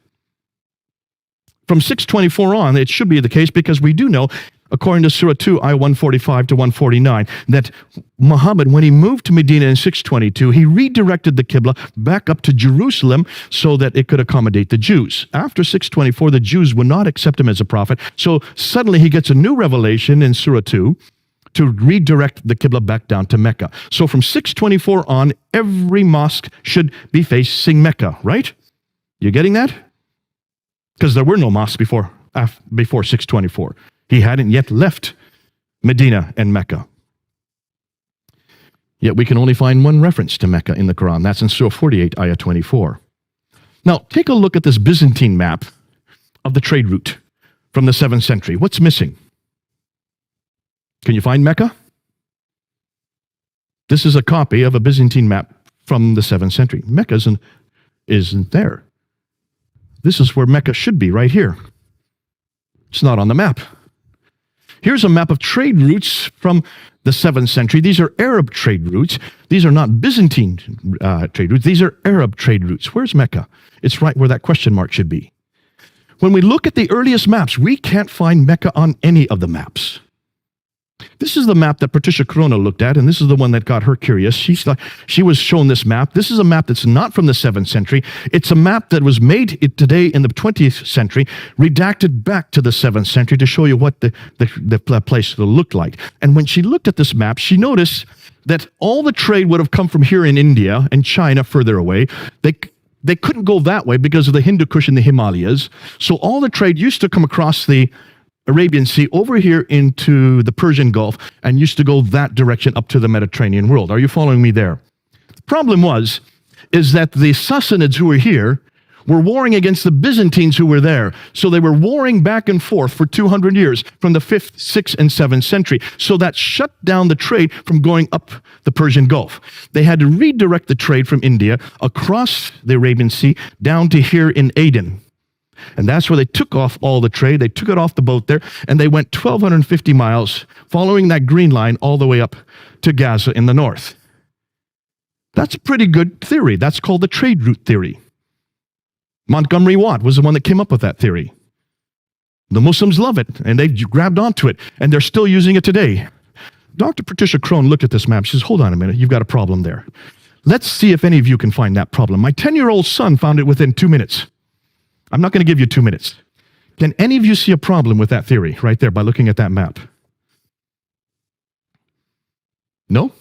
From 624 on, it should be the case, because we do know, according to Surah 2, Ayah 145 to 149, that Muhammad, when he moved to Medina in 622, he redirected the Qibla back up to Jerusalem so that it could accommodate the Jews. After 624, the Jews would not accept him as a prophet, so suddenly he gets a new revelation in Surah 2 to redirect the Qibla back down to Mecca. So from 624 on, every mosque should be facing Mecca, right? You getting that? Because there were no mosques before 624. He hadn't yet left Medina and Mecca. Yet we can only find one reference to Mecca in the Quran. That's in Surah 48, Ayah 24. Now, take a look at this Byzantine map of the trade route from the 7th century. What's missing? Can you find Mecca? This is a copy of a Byzantine map from the 7th century. Mecca isn't there. This is where Mecca should be, right here. It's not on the map. Here's a map of trade routes from the 7th century. These are Arab trade routes. These are not Byzantine trade routes. These are Arab trade routes. Where's Mecca? It's right where that question mark should be. When we look at the earliest maps, we can't find Mecca on any of the maps. This is the map that Patricia Corona looked at, and this is the one that got her curious. She was shown this map. This is a map that's not from the 7th century. It's a map that was made today in the 20th century, redacted back to the 7th century to show you what the place looked like. And when she looked at this map, she noticed that all the trade would have come from here in India and China further away. They couldn't go that way because of the Hindu Kush and the Himalayas. So all the trade used to come across the Arabian Sea over here into the Persian Gulf and used to go that direction up to the Mediterranean world. Are you following me there? The problem is that the Sassanids who were here were warring against the Byzantines who were there. So they were warring back and forth for 200 years from the 5th, 6th, and 7th century. So that shut down the trade from going up the Persian Gulf. They had to redirect the trade from India across the Arabian Sea down to here in Aden. And that's where they took off all the trade. They took it off the boat there, and they went 1,250 miles, following that green line all the way up to Gaza in the north. That's a pretty good theory. That's called the trade route theory. Montgomery Watt was the one that came up with that theory. The Muslims love it, and they've grabbed onto it, and they're still using it today. Dr. Patricia Crone looked at this map. She says, hold on a minute, you've got a problem there. Let's see if any of you can find that problem. My 10-year-old son found it within 2 minutes. I'm not going to give you 2 minutes. Can any of you see a problem with that theory right there by looking at that map? No?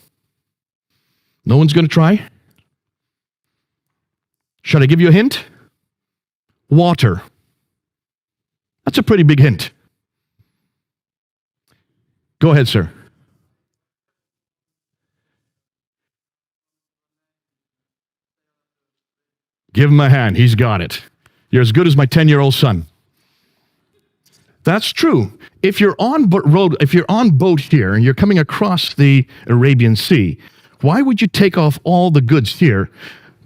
No one's going to try? Should I give you a hint? Water. That's a pretty big hint. Go ahead, sir. Give him a hand. He's got it. You're as good as my 10-year-old son. That's true. If you're on boat here and you're coming across the Arabian Sea, why would you take off all the goods here?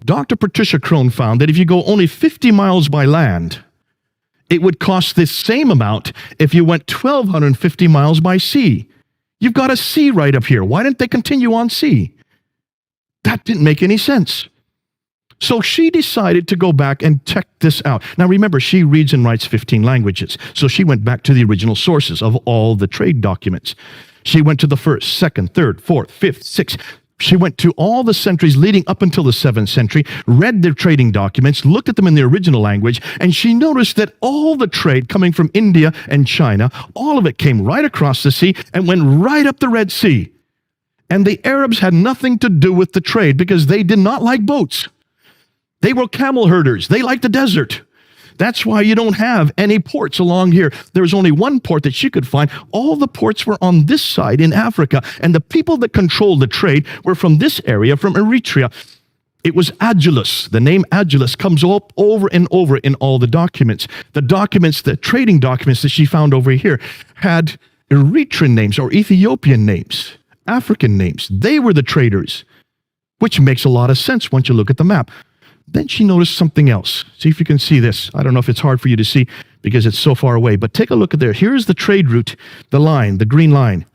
Dr. Patricia Crone found that if you go only 50 miles by land, it would cost the same amount if you went 1,250 miles by sea. You've got a sea right up here. Why didn't they continue on sea? That didn't make any sense. So she decided to go back and check this out. Now remember, she reads and writes 15 languages. So she went back to the original sources of all the trade documents. She went to the 1st, 2nd, 3rd, 4th, 5th, 6th. She went to all the centuries leading up until the 7th century, read their trading documents, looked at them in the original language, and she noticed that all the trade coming from India and China, all of it came right across the sea and went right up the Red Sea. And the Arabs had nothing to do with the trade because they did not like boats. They were camel herders. They liked the desert. That's why you don't have any ports along here. There was only one port that she could find. All the ports were on this side in Africa, and the people that controlled the trade were from this area, from Eritrea. It was Agilus. The name Agilus comes up over and over in all the documents. The trading documents that she found over here had Eritrean names or Ethiopian names, African names. They were the traders, which makes a lot of sense once you look at the map. Then she noticed something else. See if you can see this. I don't know if it's hard for you to see because it's so far away, but take a look at there. Here's the trade route, the line, the green line.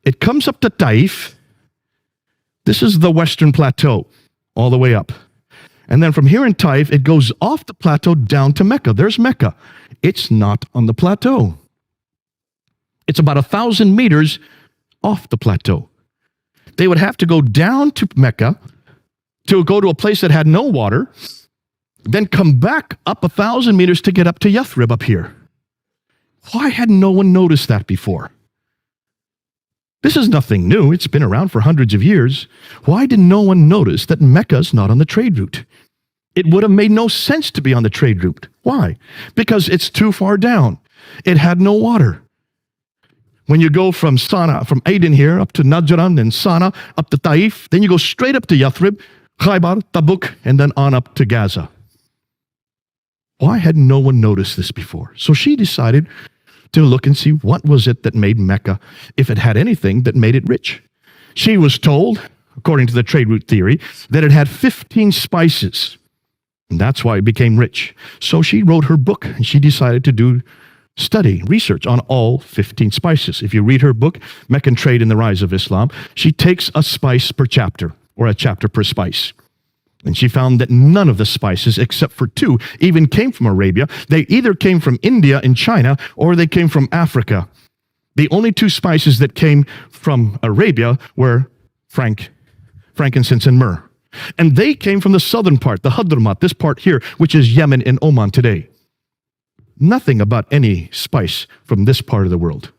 It comes up to Taif. This is the Western Plateau, all the way up. And then from here in Taif, it goes off the plateau down to Mecca. There's Mecca. It's not on the plateau. It's about 1,000 meters off the plateau. They would have to go down to Mecca to go to a place that had no water, then come back up 1,000 meters to get up to Yathrib up here. Why had no one noticed that before? This is nothing new. It's been around for hundreds of years. Why did no one notice that Mecca's not on the trade route? It would have made no sense to be on the trade route. Why? Because it's too far down. It had no water. When you go from Sana'a, from Aden here, up to Najran and Sana'a, up to Taif, then you go straight up to Yathrib, Khaybar, Tabuk, and then on up to Gaza. Why had no one noticed this before? So she decided to look and see what was it that made Mecca, if it had anything that made it rich. She was told, according to the trade route theory, that it had 15 spices, and that's why it became rich. So she wrote her book, and she decided to do research on all 15 spices. If you read her book, Meccan Trade and the Rise of Islam, she takes a spice per chapter, or a chapter per spice. And she found that none of the spices, except for 2, even came from Arabia. They either came from India and China, or they came from Africa. The only 2 spices that came from Arabia were frankincense and myrrh. And they came from the southern part, the Hadramat, this part here, which is Yemen and Oman today. Nothing about any spice from this part of the world.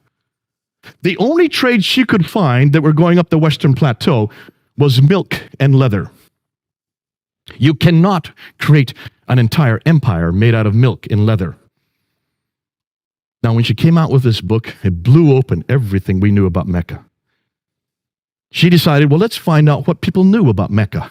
The only trade she could find that were going up the Western Plateau was milk and leather. You cannot create an entire empire made out of milk and leather. Now, when she came out with this book, it blew open everything we knew about Mecca. She decided, well, let's find out what people knew about Mecca.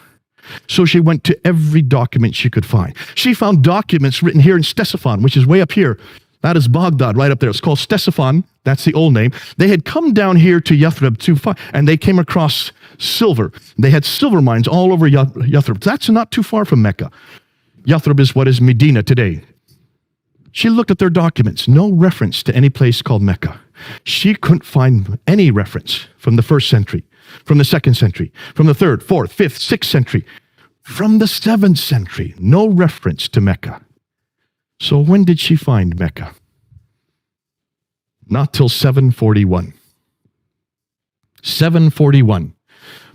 So she went to every document she could find. She found documents written here in Ctesiphon, which is way up here. That is Baghdad, right up there. It's called Ctesiphon. That's the old name. They had come down here to Yathrib to find, and they came across silver. They had silver mines all over Yathrib. That's not too far from Mecca. Yathrib is what is Medina today. She looked at their documents. No reference to any place called Mecca. She couldn't find any reference from the 1st century, from the 2nd century, from the 3rd, 4th, 5th, 6th century, from the 7th century. No reference to Mecca. So when did she find Mecca? Not till 741. 741.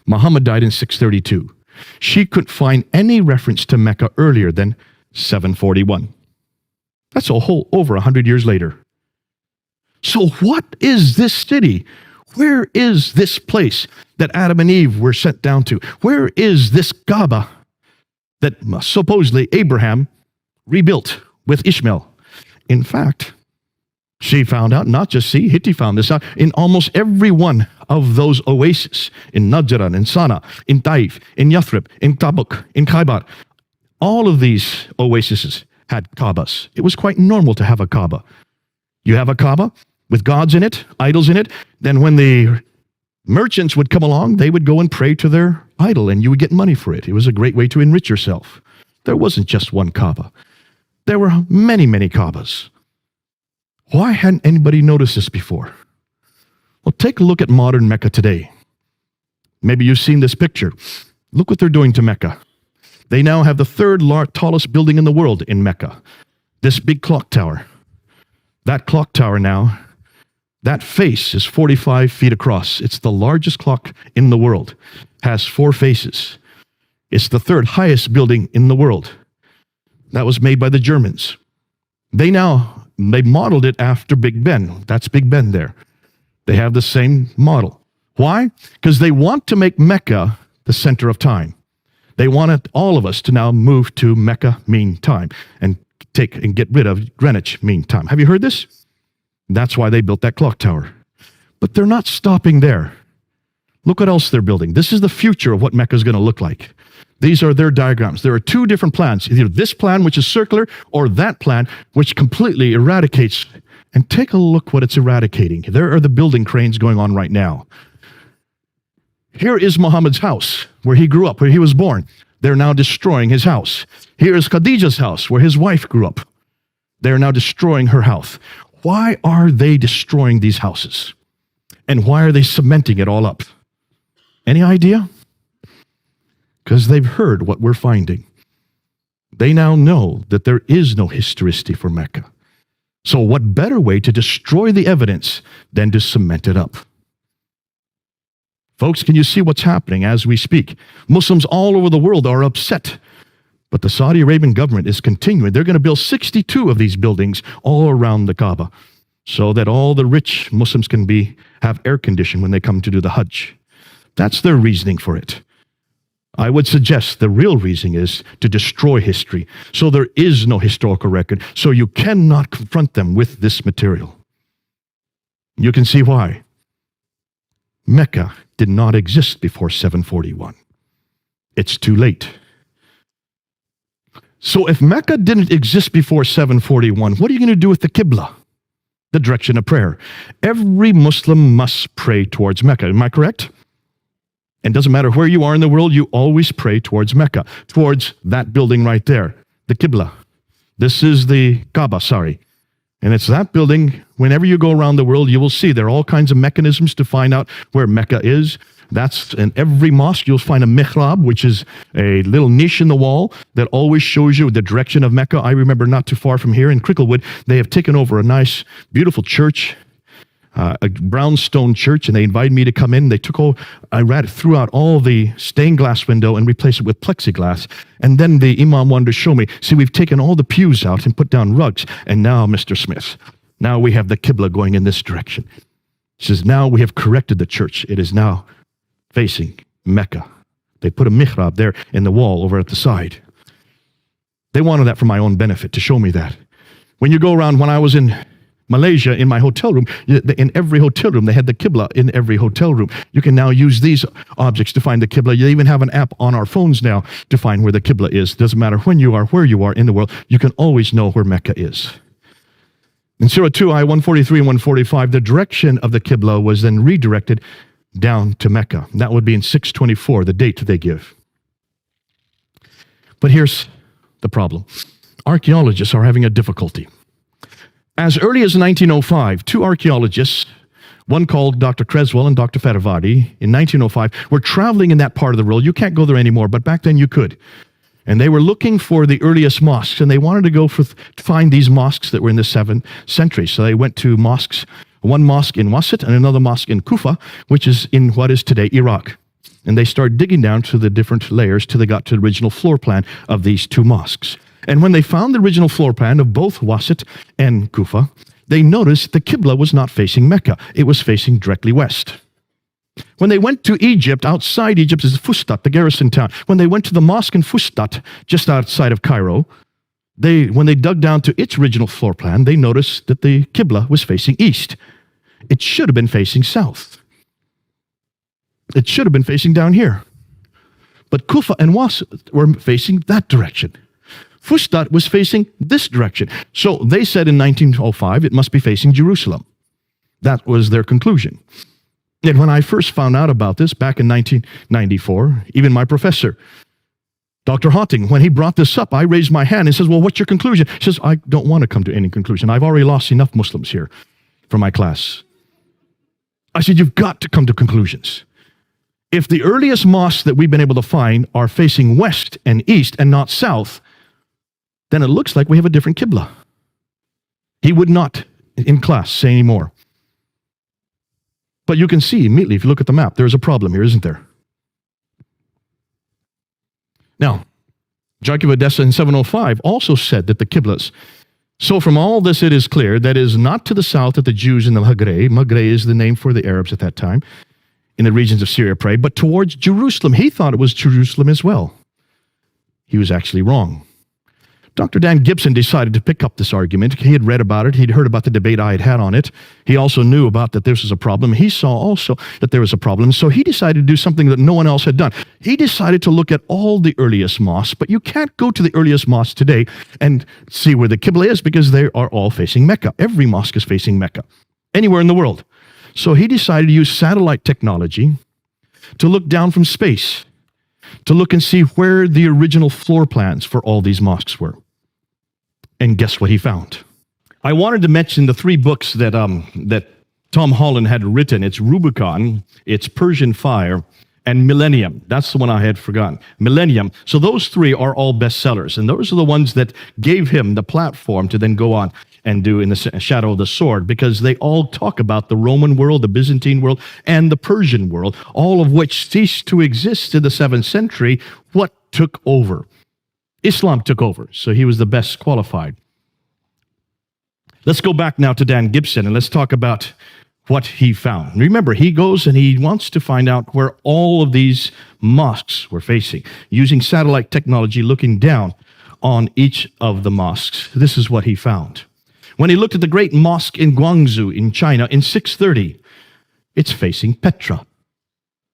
Muhammad died in 632. She couldn't find any reference to Mecca earlier than 741. That's a whole over 100 years later. So what is this city? Where is this place that Adam and Eve were sent down to? Where is this Kaaba that supposedly Abraham rebuilt with Ishmael? In fact, she found out, not just she, Hitti found this out, in almost every one of those oases, in Najran, in Sana, in Taif, in Yathrib, in Tabuk, in Khaybar, all of these oases had Kaabas. It was quite normal to have a Kaaba. You have a Kaaba with gods in it, idols in it, then when the merchants would come along, they would go and pray to their idol, and you would get money for it. It was a great way to enrich yourself. There wasn't just one Kaaba. There were many, many Kaabas. Why hadn't anybody noticed this before? Well, take a look at modern Mecca today. Maybe you've seen this picture. Look what they're doing to Mecca. They now have the 3rd tallest building in the world in Mecca. This big clock tower. That clock tower now, that face is 45 feet across. It's the largest clock in the world. Has 4 faces. It's the 3rd highest building in the world. That was made by the Germans. They modeled it after Big Ben. That's Big Ben there. They have the same model. Why? Because they want to make Mecca the center of time. They wanted all of us to now move to Mecca mean time and get rid of Greenwich mean time. Have you heard this? That's why they built that clock tower. But they're not stopping there. Look what else they're building. This is the future of what Mecca is going to look like. These are their diagrams. There are 2 different plans, either this plan, which is circular, or that plan, which completely eradicates. And take a look what it's eradicating. There are the building cranes going on right now. Here is Muhammad's house, where he grew up, where he was born. They're now destroying his house. Here is Khadija's house, where his wife grew up. They're now destroying her house. Why are they destroying these houses? And why are they cementing it all up? Any idea? Because they've heard what we're finding. They now know that there is no historicity for Mecca. So what better way to destroy the evidence than to cement it up? Folks, can you see what's happening as we speak? Muslims all over the world are upset. But the Saudi Arabian government is continuing. They're going to build 62 of these buildings all around the Kaaba so that all the rich Muslims can have air conditioning when they come to do the Hajj. That's their reasoning for it. I would suggest the real reason is to destroy history. So there is no historical record. So you cannot confront them with this material. You can see why. Mecca did not exist before 741. It's too late. So if Mecca didn't exist before 741, what are you going to do with the Qibla, the direction of prayer? Every Muslim must pray towards Mecca. Am I correct? And it doesn't matter where you are in the world, you always pray towards Mecca, towards that building right there, the Qibla. This is the Kaaba, And it's that building, whenever you go around the world, you will see there are all kinds of mechanisms to find out where Mecca is. That's in every mosque, you'll find a mihrab, which is a little niche in the wall that always shows you the direction of Mecca. I remember not too far from here in Cricklewood, they have taken over a nice, beautiful church, a brownstone church, and they invited me to come in. I threw out all the stained glass window and replaced it with plexiglass. And then the imam wanted to show me, see, we've taken all the pews out and put down rugs. And now, Mr. Smith, now we have the Qibla going in this direction. He says, now we have corrected the church. It is now facing Mecca. They put a mihrab there in the wall over at the side. They wanted that for my own benefit, to show me that. When you go around, when I was in Malaysia, in my hotel room, in every hotel room, they had the Qibla in every hotel room. You can now use these objects to find the Qibla. You even have an app on our phones now to find where the Qibla is. Doesn't matter when you are, where you are in the world, you can always know where Mecca is. In Surah 2, Ayah 143 and 145, the direction of the Qibla was then redirected down to Mecca. That would be in 624, the date they give. But here's the problem. Archaeologists are having a difficulty. As early as 1905, two archaeologists, one called Dr. Creswell and Dr. Fatavardi, in 1905, were traveling in that part of the world. You can't go there anymore, but back then you could. And they were looking for the earliest mosques, and they wanted to go to find these mosques that were in the 7th century. So they went to mosques, one mosque in Wasit and another mosque in Kufa, which is in what is today Iraq. And they started digging down to the different layers till they got to the original floor plan of these two mosques. And when they found the original floor plan of both Wasit and Kufa, they noticed the Qibla was not facing Mecca. It was facing directly west. When they went to Egypt, outside Egypt is Fustat, the garrison town. When they went to the mosque in Fustat, just outside of Cairo, when they dug down to its original floor plan, they noticed that the Qibla was facing east. It should have been facing south. It should have been facing down here. But Kufa and Wasit were facing that direction. Fustat was facing this direction. So they said in 1905 it must be facing Jerusalem. That was their conclusion. And when I first found out about this back in 1994, even my professor, Dr. Hotting, when he brought this up, I raised my hand and says, well, what's your conclusion? He says, I don't want to come to any conclusion. I've already lost enough Muslims here for my class. I said, you've got to come to conclusions. If the earliest mosques that we've been able to find are facing west and east and not south, then it looks like we have a different Qibla. He would not, in class, say any more. But you can see immediately, if you look at the map, there's a problem here, isn't there? Now, Jacob Edessa in 705 also said that the Qiblas. So from all this, it is clear that it is not to the south that the Jews in the Maghreb, Maghreb is the name for the Arabs at that time, in the regions of Syria prayed, but towards Jerusalem. He thought it was Jerusalem as well. He was actually wrong. Dr. Dan Gibson decided to pick up this argument. He had read about it. He'd heard about the debate I had had on it. He also knew about that this was a problem. He saw also that there was a problem. So he decided to do something that no one else had done. He decided to look at all the earliest mosques, but you can't go to the earliest mosques today and see where the Qibla is because they are all facing Mecca. Every mosque is facing Mecca, anywhere in the world. So he decided to use satellite technology to look down from space, to look and see where the original floor plans for all these mosques were. And guess what he found? I wanted to mention the three books that Tom Holland had written. It's Rubicon, it's Persian Fire, and Millennium. That's the one I had forgotten. Millennium. So those three are all bestsellers. And those are the ones that gave him the platform to then go on and do In the Shadow of the Sword, because they all talk about the Roman world, the Byzantine world, and the Persian world, all of which ceased to exist in the 7th century. What took over? Islam took over, so he was the best qualified. Let's go back now to Dan Gibson, and let's talk about what he found. Remember, he goes and he wants to find out where all of these mosques were facing, using satellite technology, looking down on each of the mosques. This is what he found. When he looked at the great mosque in Guangzhou in China in 630, it's facing Petra,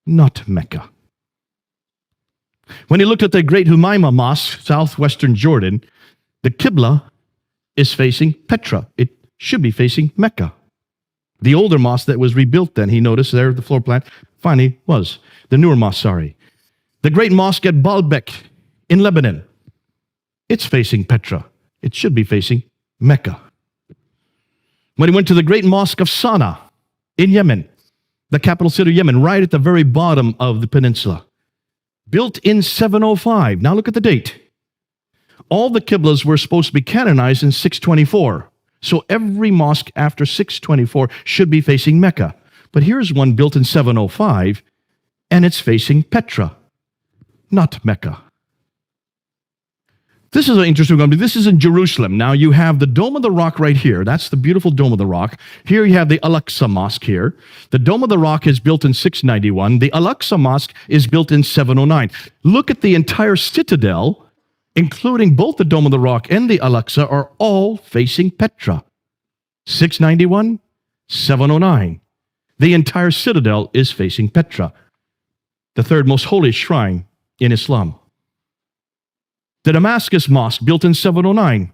not Mecca. When he looked at the great Humayma Mosque, southwestern Jordan, the Qibla is facing Petra. It should be facing Mecca. The older mosque that was rebuilt then, he noticed there, the floor plan, finally was. The newer mosque, sorry. The great mosque at Baalbek in Lebanon, it's facing Petra. It should be facing Mecca. When he went to the great mosque of Sana'a in Yemen, the capital city of Yemen, right at the very bottom of the peninsula, built in 705. Now look at the date. All the Qiblas were supposed to be canonized in 624. So every mosque after 624 should be facing Mecca. But here's one built in 705, and it's facing Petra, not Mecca. This is an interesting one. This is in Jerusalem. Now you have the Dome of the Rock right here. That's the beautiful Dome of the Rock. Here you have the Al-Aqsa Mosque here. The Dome of the Rock is built in 691. The Al-Aqsa Mosque is built in 709. Look at the entire citadel, including both the Dome of the Rock and the Al-Aqsa, are all facing Petra. 691, 709. The entire citadel is facing Petra, the third most holy shrine in Islam. The Damascus Mosque, built in 709,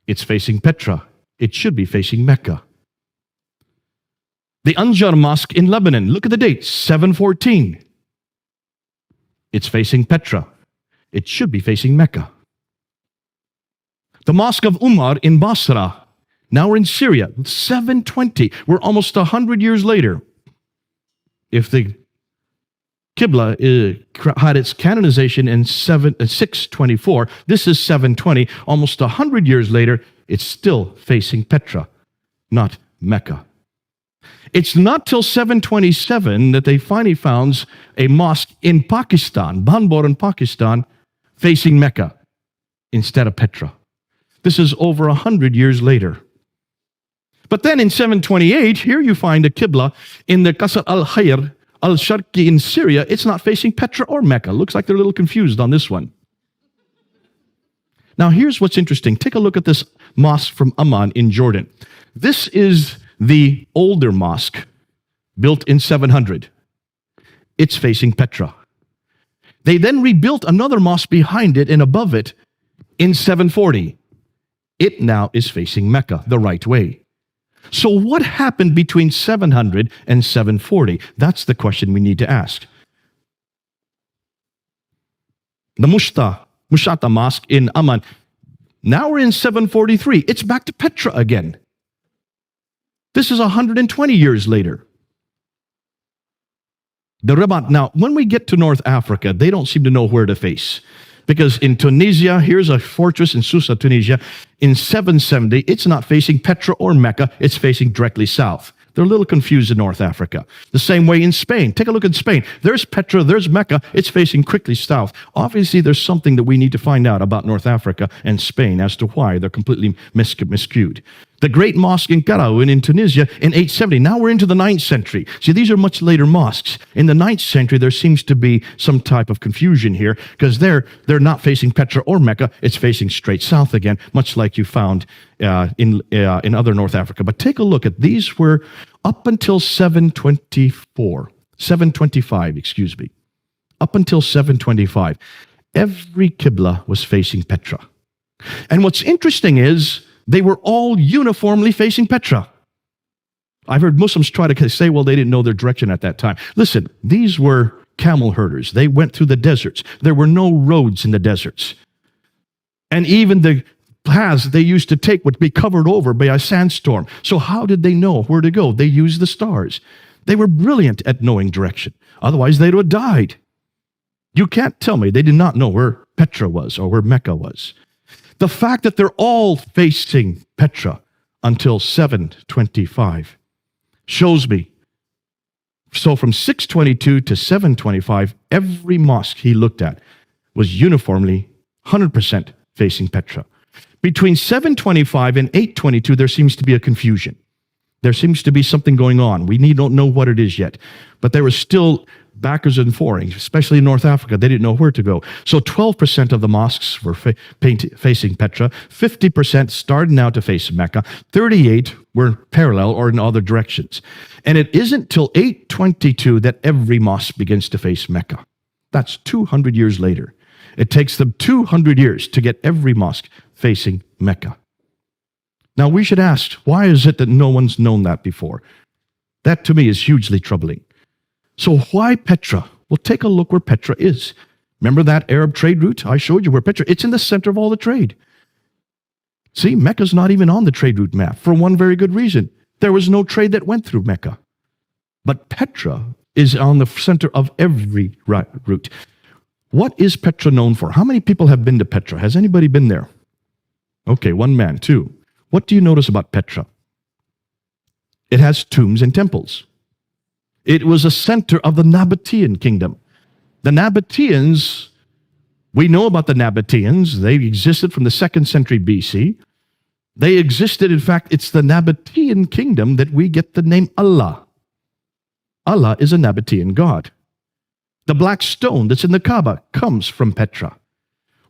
it's facing Petra. It should be facing Mecca. The Anjar Mosque in Lebanon, look at the date, 714. It's facing Petra. It should be facing Mecca. The Mosque of Umar in Basra, now we're in Syria, 720. We're almost 100 years later. If the Qibla had its canonization in 624, this is 720. Almost 100 years later, it's still facing Petra, not Mecca. It's not till 727 that they finally found a mosque in Pakistan, Banbor in Pakistan, facing Mecca instead of Petra. This is over 100 years later. But then in 728, here you find a Qibla in the Qasr al-Khayr al-Sharqi in Syria. It's not facing Petra or Mecca. Looks like they're a little confused on this one. Now here's what's interesting. Take a look at this mosque from Amman in Jordan. This is the older mosque built in 700. It's facing Petra. They then rebuilt another mosque behind it and above it in 740. It now is facing Mecca the right way. So what happened between 700 and 740? That's the question we need to ask. The Mushata Mosque in Amman. Now we're in 743. It's back to Petra again. This is 120 years later. The Rabat. Now, when we get to North Africa, they don't seem to know where to face. Because in Tunisia, here's a fortress in Susa, Tunisia. In 770, it's not facing Petra or Mecca. It's facing directly south. They're a little confused in North Africa. The same way in Spain. Take a look at Spain. There's Petra, there's Mecca. It's facing quickly south. Obviously, there's something that we need to find out about North Africa and Spain as to why they're completely miscued. The great mosque in Karaoun in Tunisia in 870. Now we're into the 9th century. See, these are much later mosques. In the 9th century, there seems to be some type of confusion here because they're not facing Petra or Mecca. It's facing straight south again, much like you found in other North Africa. But take a look at these were up until 725, excuse me. Up until 725, every Qibla was facing Petra. And what's interesting is they were all uniformly facing Petra. I've heard Muslims try to say, well, they didn't know their direction at that time. Listen, these were camel herders. They went through the deserts. There were no roads in the deserts. And even the paths they used to take would be covered over by a sandstorm. So how did they know where to go? They used the stars. They were brilliant at knowing direction. Otherwise, they would have died. You can't tell me they did not know where Petra was or where Mecca was. The fact that they're all facing Petra until 725 shows me. So from 622 to 725, every mosque he looked at was uniformly 100% facing Petra. Between 725 and 822, there seems to be a confusion. There seems to be something going on. We don't know what it is yet. But there was still backers and forings, especially in North Africa. They didn't know where to go. So 12% of the mosques were facing Petra. 50% started now to face Mecca. 38 were parallel or in other directions. And it isn't till 822 that every mosque begins to face Mecca. That's 200 years later. It takes them 200 years to get every mosque facing Mecca. Now we should ask, why is it that no one's known that before? That to me is hugely troubling. So why Petra? Well, take a look where Petra is. Remember that Arab trade route? I showed you where Petra, it's in the center of all the trade. See, Mecca's not even on the trade route map for one very good reason. There was no trade that went through Mecca. But Petra is on the center of every route. What is Petra known for? How many people have been to Petra? Has anybody been there? Okay, one man, two. What do you notice about Petra? It has tombs and temples. It was a center of the Nabatean kingdom. The Nabateans, we know about the Nabateans. They existed from the 2nd century BC. They existed, in fact, it's the Nabatean kingdom that we get the name Allah. Allah is a Nabatean god. The black stone that's in the Kaaba comes from Petra.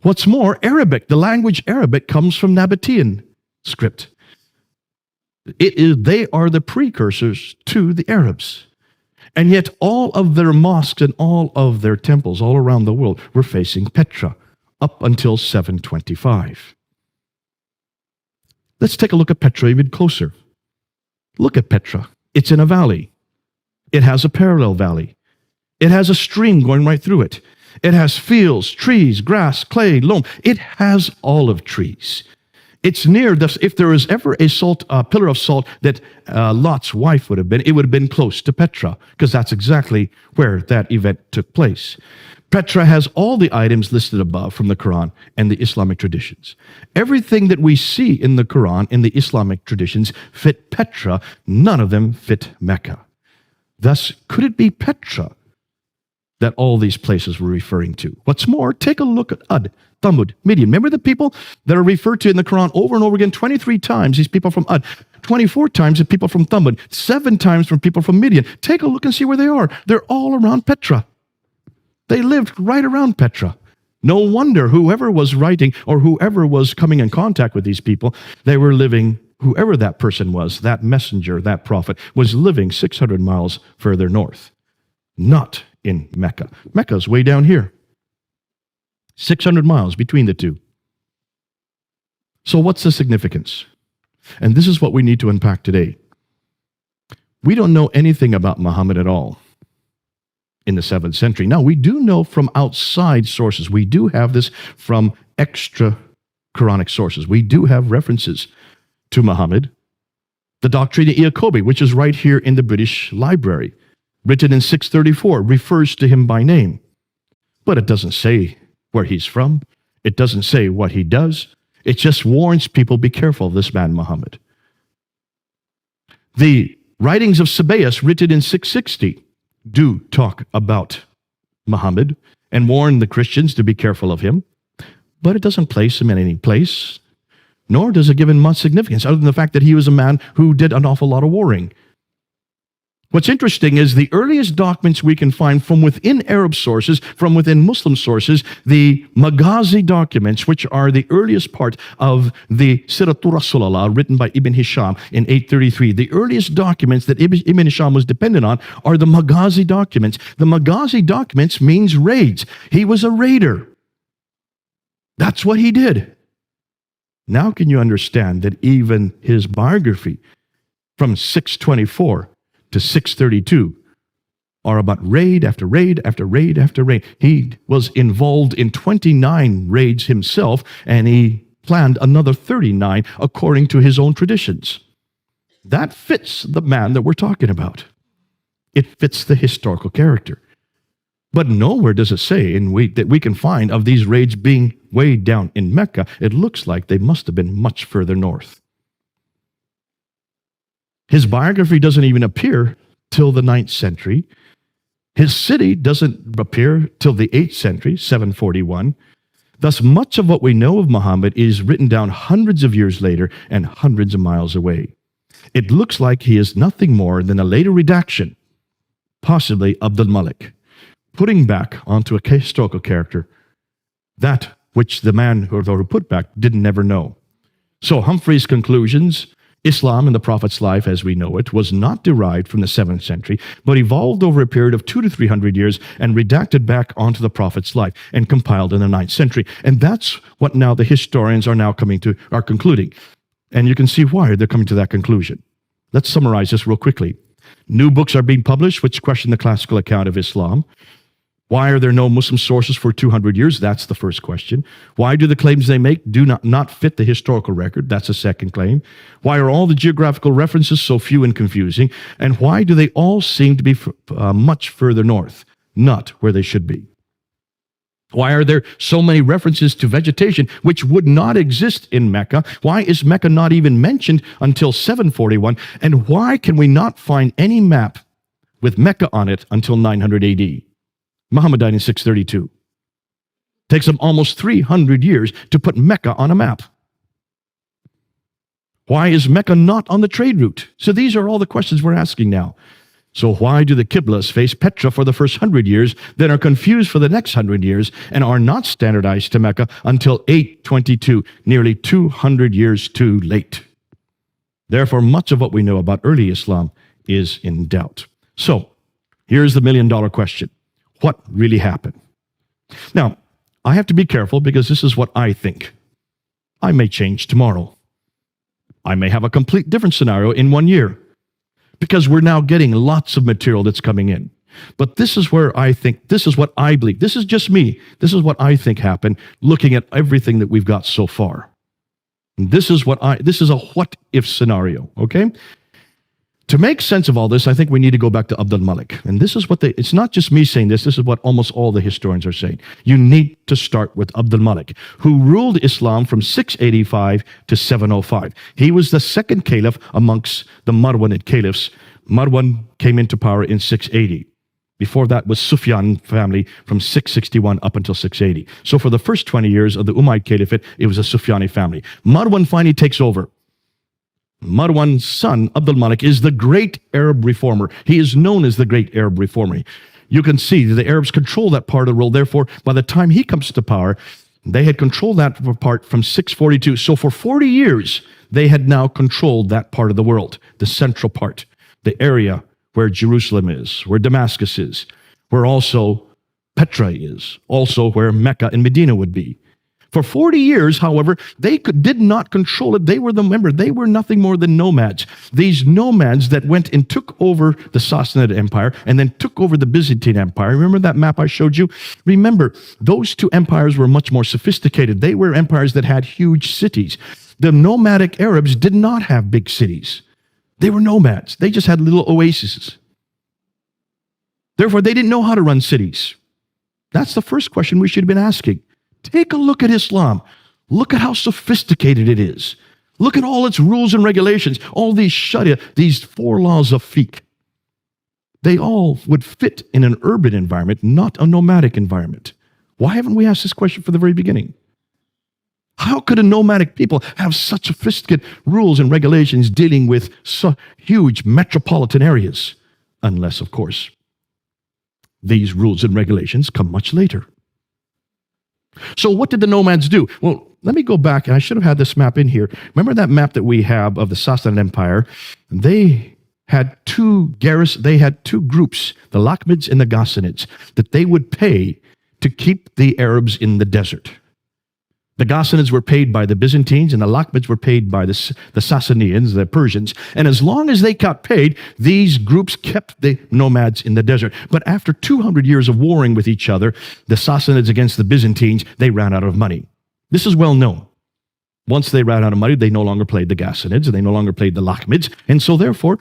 What's more, Arabic, the language Arabic comes from Nabatean script. They are the precursors to the Arabs. And yet all of their mosques and all of their temples all around the world were facing Petra up until 725. Let's take a look at Petra even closer. Look at Petra. It's in a valley. It has a parallel valley. It has a stream going right through it. It has fields, trees, grass, clay, loam. It has olive trees. It's near this. If there was ever a pillar of salt that Lot's wife would have been, it would have been close to Petra, because that's exactly where that event took place. Petra has all the items listed above from the Quran and the Islamic traditions. Everything that we see in the Quran and the Islamic traditions fit Petra. None of them fit Mecca. Thus, could it be Petra that all these places were referring to? What's more, take a look at Ad, Thamud, Midian. Remember the people that are referred to in the Quran over and over again? 23 times, these people from Ad. 24 times, the people from Thamud. 7 times from people from Midian. Take a look and see where they are. They're all around Petra. They lived right around Petra. No wonder whoever was writing or whoever was coming in contact with these people, they were living, whoever that person was, that messenger, that prophet, was living 600 miles further north. Not in Mecca. Mecca's way down here. 600 miles between the two. So what's the significance? And this is what we need to unpack today. We don't know anything about Muhammad at all in the 7th century. Now, we do know from outside sources. We do have this from extra Quranic sources. We do have references to Muhammad. The Doctrina Iacobi, which is right here in the British Library, written in 634, refers to him by name. But it doesn't say where he's from. It doesn't say what he does. It just warns people, be careful of this man Muhammad. The writings of Sabaeus, written in 660, do talk about Muhammad and warn the Christians to be careful of him. But it doesn't place him in any place, nor does it give him much significance, other than the fact that he was a man who did an awful lot of warring. What's interesting is the earliest documents we can find from within Arab sources, from within Muslim sources, the Maghazi documents, which are the earliest part of the Siratul Rasulullah, written by Ibn Hisham in 833. The earliest documents that Ibn Hisham was dependent on are the Maghazi documents. The Maghazi documents means raids. He was a raider. That's what he did. Now can you understand that even his biography from 624 to 632 are about raid after raid after raid after raid. He was involved in 29 raids himself, and he planned another 39 according to his own traditions. That fits the man that we're talking about. It fits the historical character. But nowhere does it say that we can find of these raids being way down in Mecca. It looks like they must have been much further north. His biography doesn't even appear till the 9th century. His city doesn't appear till the 8th century, 741. Thus, much of what we know of Muhammad is written down hundreds of years later and hundreds of miles away. It looks like he is nothing more than a later redaction, possibly al-Malik, putting back onto a historical character that which the man who put back didn't never know. So Humphrey's conclusions, Islam and the Prophet's life as we know it, was not derived from the 7th century, but evolved over a period of 200 to 300 years and redacted back onto the Prophet's life and compiled in the 9th century. And that's what now the historians are concluding. And you can see why they're coming to that conclusion. Let's summarize this real quickly. New books are being published which question the classical account of Islam. Why are there no Muslim sources for 200 years? That's the first question. Why do the claims they make do not fit the historical record? That's the second claim. Why are all the geographical references so few and confusing? And why do they all seem to be much further north, not where they should be? Why are there so many references to vegetation which would not exist in Mecca? Why is Mecca not even mentioned until 741? And why can we not find any map with Mecca on it until 900 AD? Muhammad died in 632. Takes him almost 300 years to put Mecca on a map. Why is Mecca not on the trade route? So these are all the questions we're asking now. So why do the Qiblas face Petra for the first 100 years, then are confused for the next 100 years, and are not standardized to Mecca until 822, nearly 200 years too late? Therefore, much of what we know about early Islam is in doubt. So, here's the million-dollar question. What really happened? Now, I have to be careful because this is what I think. I may change tomorrow. I may have a complete different scenario in 1 year because we're now getting lots of material that's coming in. But this is where I think, this is what I believe. This is just me. This is what I think happened looking at everything that we've got so far. This is a what-if scenario, okay? To make sense of all this, I think we need to go back to al-Malik. And this is what it's not just me saying this is what almost all the historians are saying. You need to start with al-Malik, who ruled Islam from 685 to 705. He was the second caliph amongst the Marwanid caliphs. Marwan came into power in 680. Before that was Sufyan family from 661 up until 680. So for the first 20 years of the Umayyad Caliphate, it was a Sufyani family. Marwan finally takes over. Marwan's son, al-Malik, is the great Arab reformer. He is known as the great Arab reformer. You can see the Arabs control that part of the world. Therefore, by the time he comes to power, they had controlled that part from 642. So for 40 years, they had now controlled that part of the world, the central part, the area where Jerusalem is, where Damascus is, where also Petra is, also where Mecca and Medina would be. For 40 years, however, they did not control it. They were nothing more than nomads. These nomads that went and took over the Sassanid Empire and then took over the Byzantine Empire. Remember that map I showed you? Remember, those two empires were much more sophisticated. They were empires that had huge cities. The nomadic Arabs did not have big cities. They were nomads. They just had little oases. Therefore, they didn't know how to run cities. That's the first question we should have been asking. Take a look at Islam. Look at how sophisticated it is. Look at all its rules and regulations, all these sharia, these 4 laws of fiqh. They all would fit in an urban environment, not a nomadic environment. Why haven't we asked this question from the very beginning? How could a nomadic people have such sophisticated rules and regulations dealing with so huge metropolitan areas? Unless, of course, these rules and regulations come much later. So what did the nomads do? Well, let me go back, and I should have had this map in here. Remember that map that we have of the Sassanid Empire? They had two groups, the Lakhmids and the Ghassanids, that they would pay to keep the Arabs in the desert. The Ghassanids were paid by the Byzantines, and the Lakhmids were paid by the Sassanians, the Persians. And as long as they got paid, these groups kept the nomads in the desert. But after 200 years of warring with each other, the Sassanids against the Byzantines, they ran out of money. This is well known. Once they ran out of money, they no longer played the Ghassanids, and they no longer played the Lakhmids. And so therefore,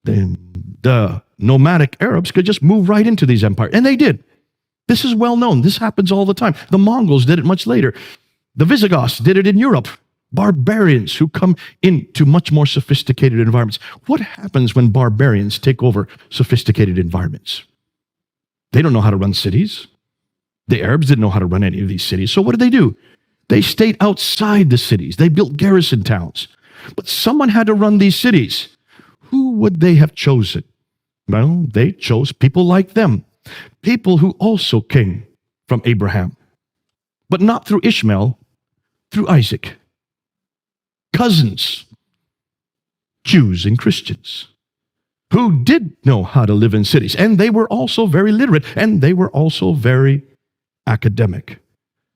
the nomadic Arabs could just move right into these empires. And they did. This is well known. This happens all the time. The Mongols did it much later. The Visigoths did it in Europe. Barbarians who come into much more sophisticated environments. What happens when barbarians take over sophisticated environments? They don't know how to run cities. The Arabs didn't know how to run any of these cities. So what did? They stayed outside the cities. They built garrison towns. But someone had to run these cities. Who would they have chosen? Well, they chose people like them. People who also came from Abraham, but not through Ishmael, through Isaac. Cousins, Jews and Christians, who did know how to live in cities. And they were also very literate, and they were also very academic.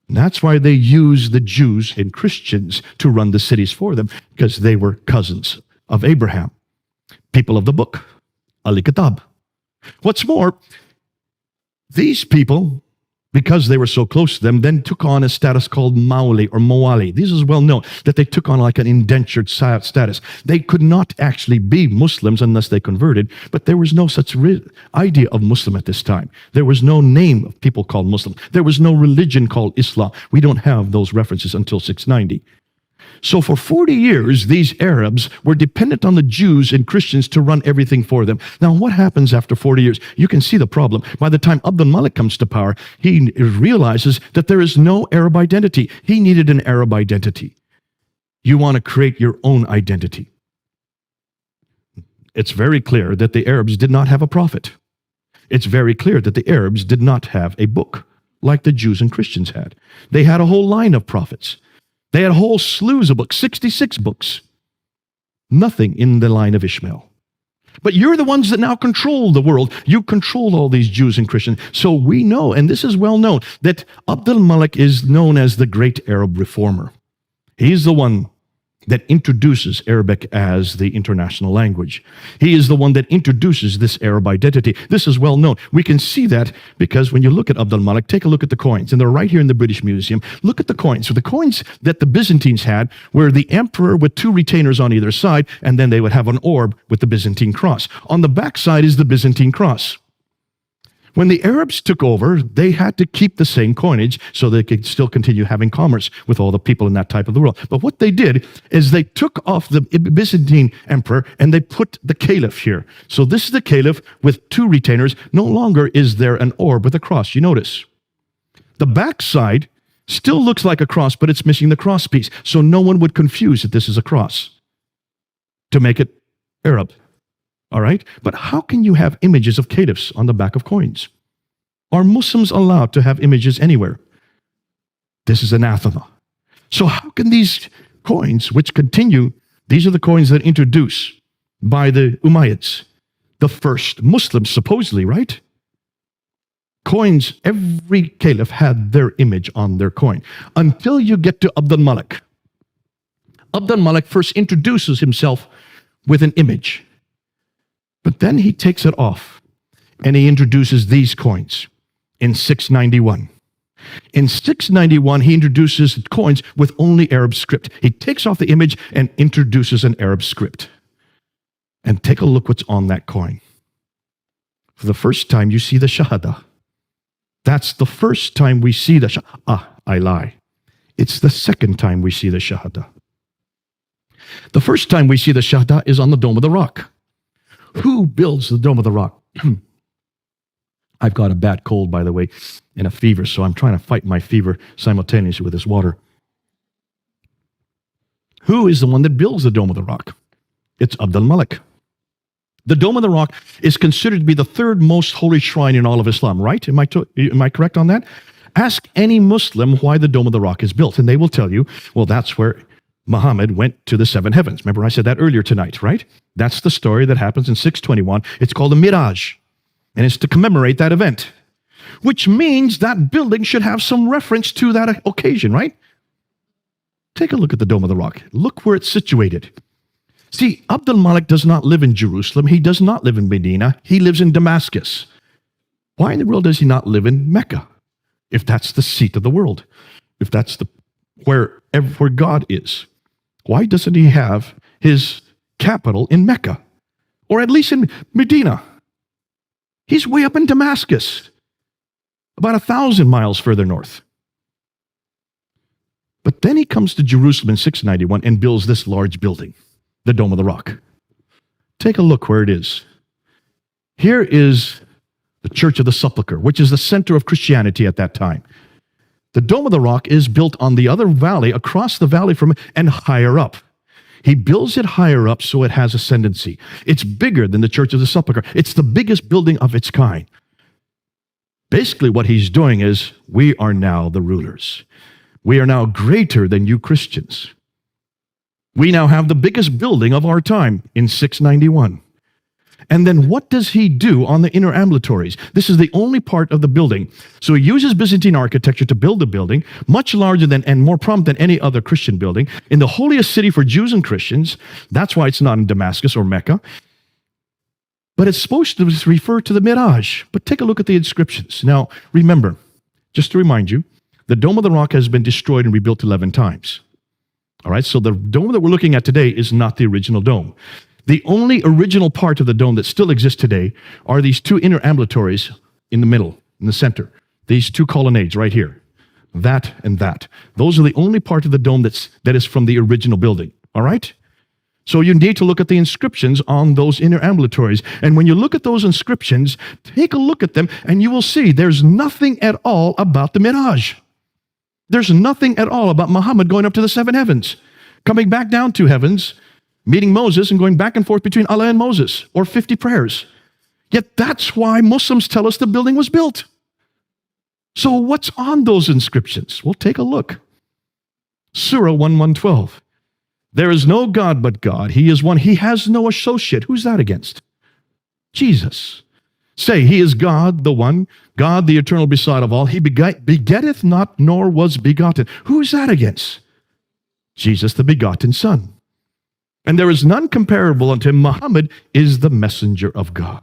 And that's why they used the Jews and Christians to run the cities for them, because they were cousins of Abraham, people of the book, al-Kitab. What's more, these people, because they were so close to them, then took on a status called Mawali or Mawali. This is well known, that they took on like an indentured status. They could not actually be Muslims unless they converted, but there was no such idea of Muslim at this time. There was no name of people called Muslim. There was no religion called Islam. We don't have those references until 690. So for 40 years, these Arabs were dependent on the Jews and Christians to run everything for them. Now, what happens after 40 years? You can see the problem. By the time al-Malik comes to power, he realizes that there is no Arab identity. He needed an Arab identity. You want to create your own identity. It's very clear that the Arabs did not have a prophet. It's very clear that the Arabs did not have a book like the Jews and Christians had. They had a whole line of prophets. They had whole slews of books, 66 books. Nothing in the line of Ishmael. But you're the ones that now control the world. You control all these Jews and Christians. So we know, and this is well known, that al-Malik is known as the great Arab reformer. He's the one that introduces Arabic as the international language. He is the one that introduces this Arab identity. This is well known. We can see that because when you look at al-Malik, take a look at the coins, and they're right here in the British Museum. Look at the coins. So the coins that the Byzantines had were the emperor with two retainers on either side, and then they would have an orb with the Byzantine cross. On the back side is the Byzantine cross. When the Arabs took over, they had to keep the same coinage so they could still continue having commerce with all the people in that type of the world. But what they did is they took off the Byzantine emperor and they put the caliph here. So this is the caliph with two retainers. No longer is there an orb with a cross. You notice. The back side still looks like a cross, but it's missing the cross piece. So no one would confuse that this is a cross to make it Arab. All right? But how can you have images of caliphs on the back of coins? Are Muslims allowed to have images anywhere? This is anathema. So how can these coins, which continue, these are the coins that are introduced by the Umayyads, the first Muslims, supposedly, right? Coins, every caliph had their image on their coin. Until you get to al-Malik. Al-Malik first introduces himself with an image. But then he takes it off and he introduces these coins in 691. In 691, he introduces coins with only Arab script. He takes off the image and introduces an Arab script. And take a look what's on that coin. For the first time, you see the Shahada. That's the first time we see the Shahada. I lie. It's the second time we see the Shahada. The first time we see the Shahada is on the Dome of the Rock. Who builds the Dome of the Rock? I've got a bad cold, by the way, and a fever, so I'm trying to fight my fever simultaneously with this water. Who is the one that builds the Dome of the Rock? It's al-Malik. The Dome of the Rock is considered to be the third most holy shrine in all of Islam, right? Am I correct on that? Ask any Muslim why the Dome of the Rock is built, and they will tell you, well, that's where Muhammad went to the seven heavens. Remember I said that earlier tonight, right? That's the story that happens in 621. It's called the Miraj, and it's to commemorate that event, which means that building should have some reference to that occasion, right? Take a look at the Dome of the Rock. Look where it's situated. See, al-Malik does not live in Jerusalem. He does not live in Medina. He lives in Damascus. Why in the world does he not live in Mecca? If that's the seat of the world, if that's where God is. Why doesn't he have his capital in Mecca? Or at least in Medina? He's way up in Damascus, about 1,000 miles further north. But then he comes to Jerusalem in 691 and builds this large building, the Dome of the Rock. Take a look where it is. Here is the Church of the Sepulchre, which is the center of Christianity at that time. The Dome of the Rock is built on the other valley, across the valley from it, and higher up. He builds it higher up so it has ascendancy. It's bigger than the Church of the Sepulchre. It's the biggest building of its kind. Basically, what he's doing is, we are now the rulers. We are now greater than you Christians. We now have the biggest building of our time in 691. And then what does he do on the inner ambulatories? This is the only part of the building. So he uses Byzantine architecture to build the building, much larger than and more prompt than any other Christian building, in the holiest city for Jews and Christians. That's why it's not in Damascus or Mecca. But it's supposed to refer to the Miraj. But take a look at the inscriptions. Now, remember, just to remind you, the Dome of the Rock has been destroyed and rebuilt 11 times. All right, so the dome that we're looking at today is not the original dome. The only original part of the dome that still exists today are these two inner ambulatories in the middle, in the center. These two colonnades right here. That and that. Those are the only part of the dome that is from the original building. All right? So you need to look at the inscriptions on those inner ambulatories. And when you look at those inscriptions, take a look at them and you will see there's nothing at all about the Miraj. There's nothing at all about Muhammad going up to the seven heavens, coming back down to heavens, meeting Moses and going back and forth between Allah and Moses, or 50 prayers. Yet that's why Muslims tell us the building was built. So what's on those inscriptions? Well, take a look. Surah 1112. There is no God but God. He is one. He has no associate. Who's that against? Jesus. Say, he is God, the one, God, the eternal beside of all. He begetteth not, nor was begotten. Who is that against? Jesus, the begotten Son. And there is none comparable unto him. Muhammad is the messenger of God.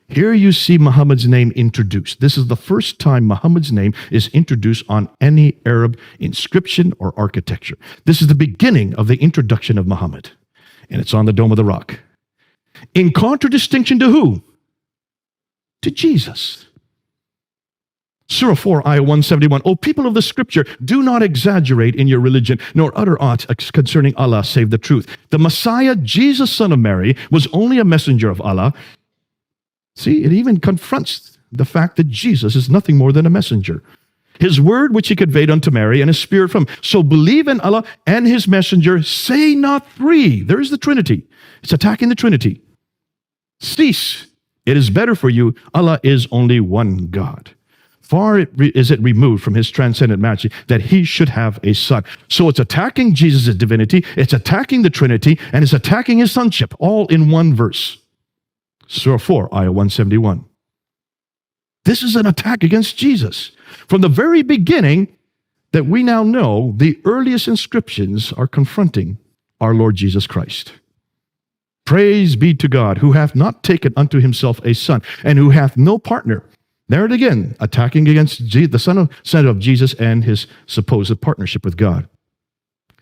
Here you see Muhammad's name introduced. This is the first time Muhammad's name is introduced on any Arab inscription or architecture. This is the beginning of the introduction of Muhammad. And it's on the Dome of the Rock. In contradistinction to who? To Jesus. Surah 4, Ayah 171. O people of the scripture, do not exaggerate in your religion, nor utter aught concerning Allah save the truth. The Messiah, Jesus, son of Mary, was only a messenger of Allah. See, it even confronts the fact that Jesus is nothing more than a messenger. His word which he conveyed unto Mary, and his spirit from him. So believe in Allah and his messenger. Say not three. There's the Trinity. It's attacking the Trinity. Cease. It is better for you. Allah is only one God. Far is it removed from his transcendent majesty that he should have a son. So it's attacking Jesus' divinity, it's attacking the Trinity, and it's attacking his sonship, all in one verse. Surah 4, Ayah 171. This is an attack against Jesus. From the very beginning that we now know, the earliest inscriptions are confronting our Lord Jesus Christ. Praise be to God, who hath not taken unto himself a son, and who hath no partner. There it again, attacking against the son of Jesus and his supposed partnership with God.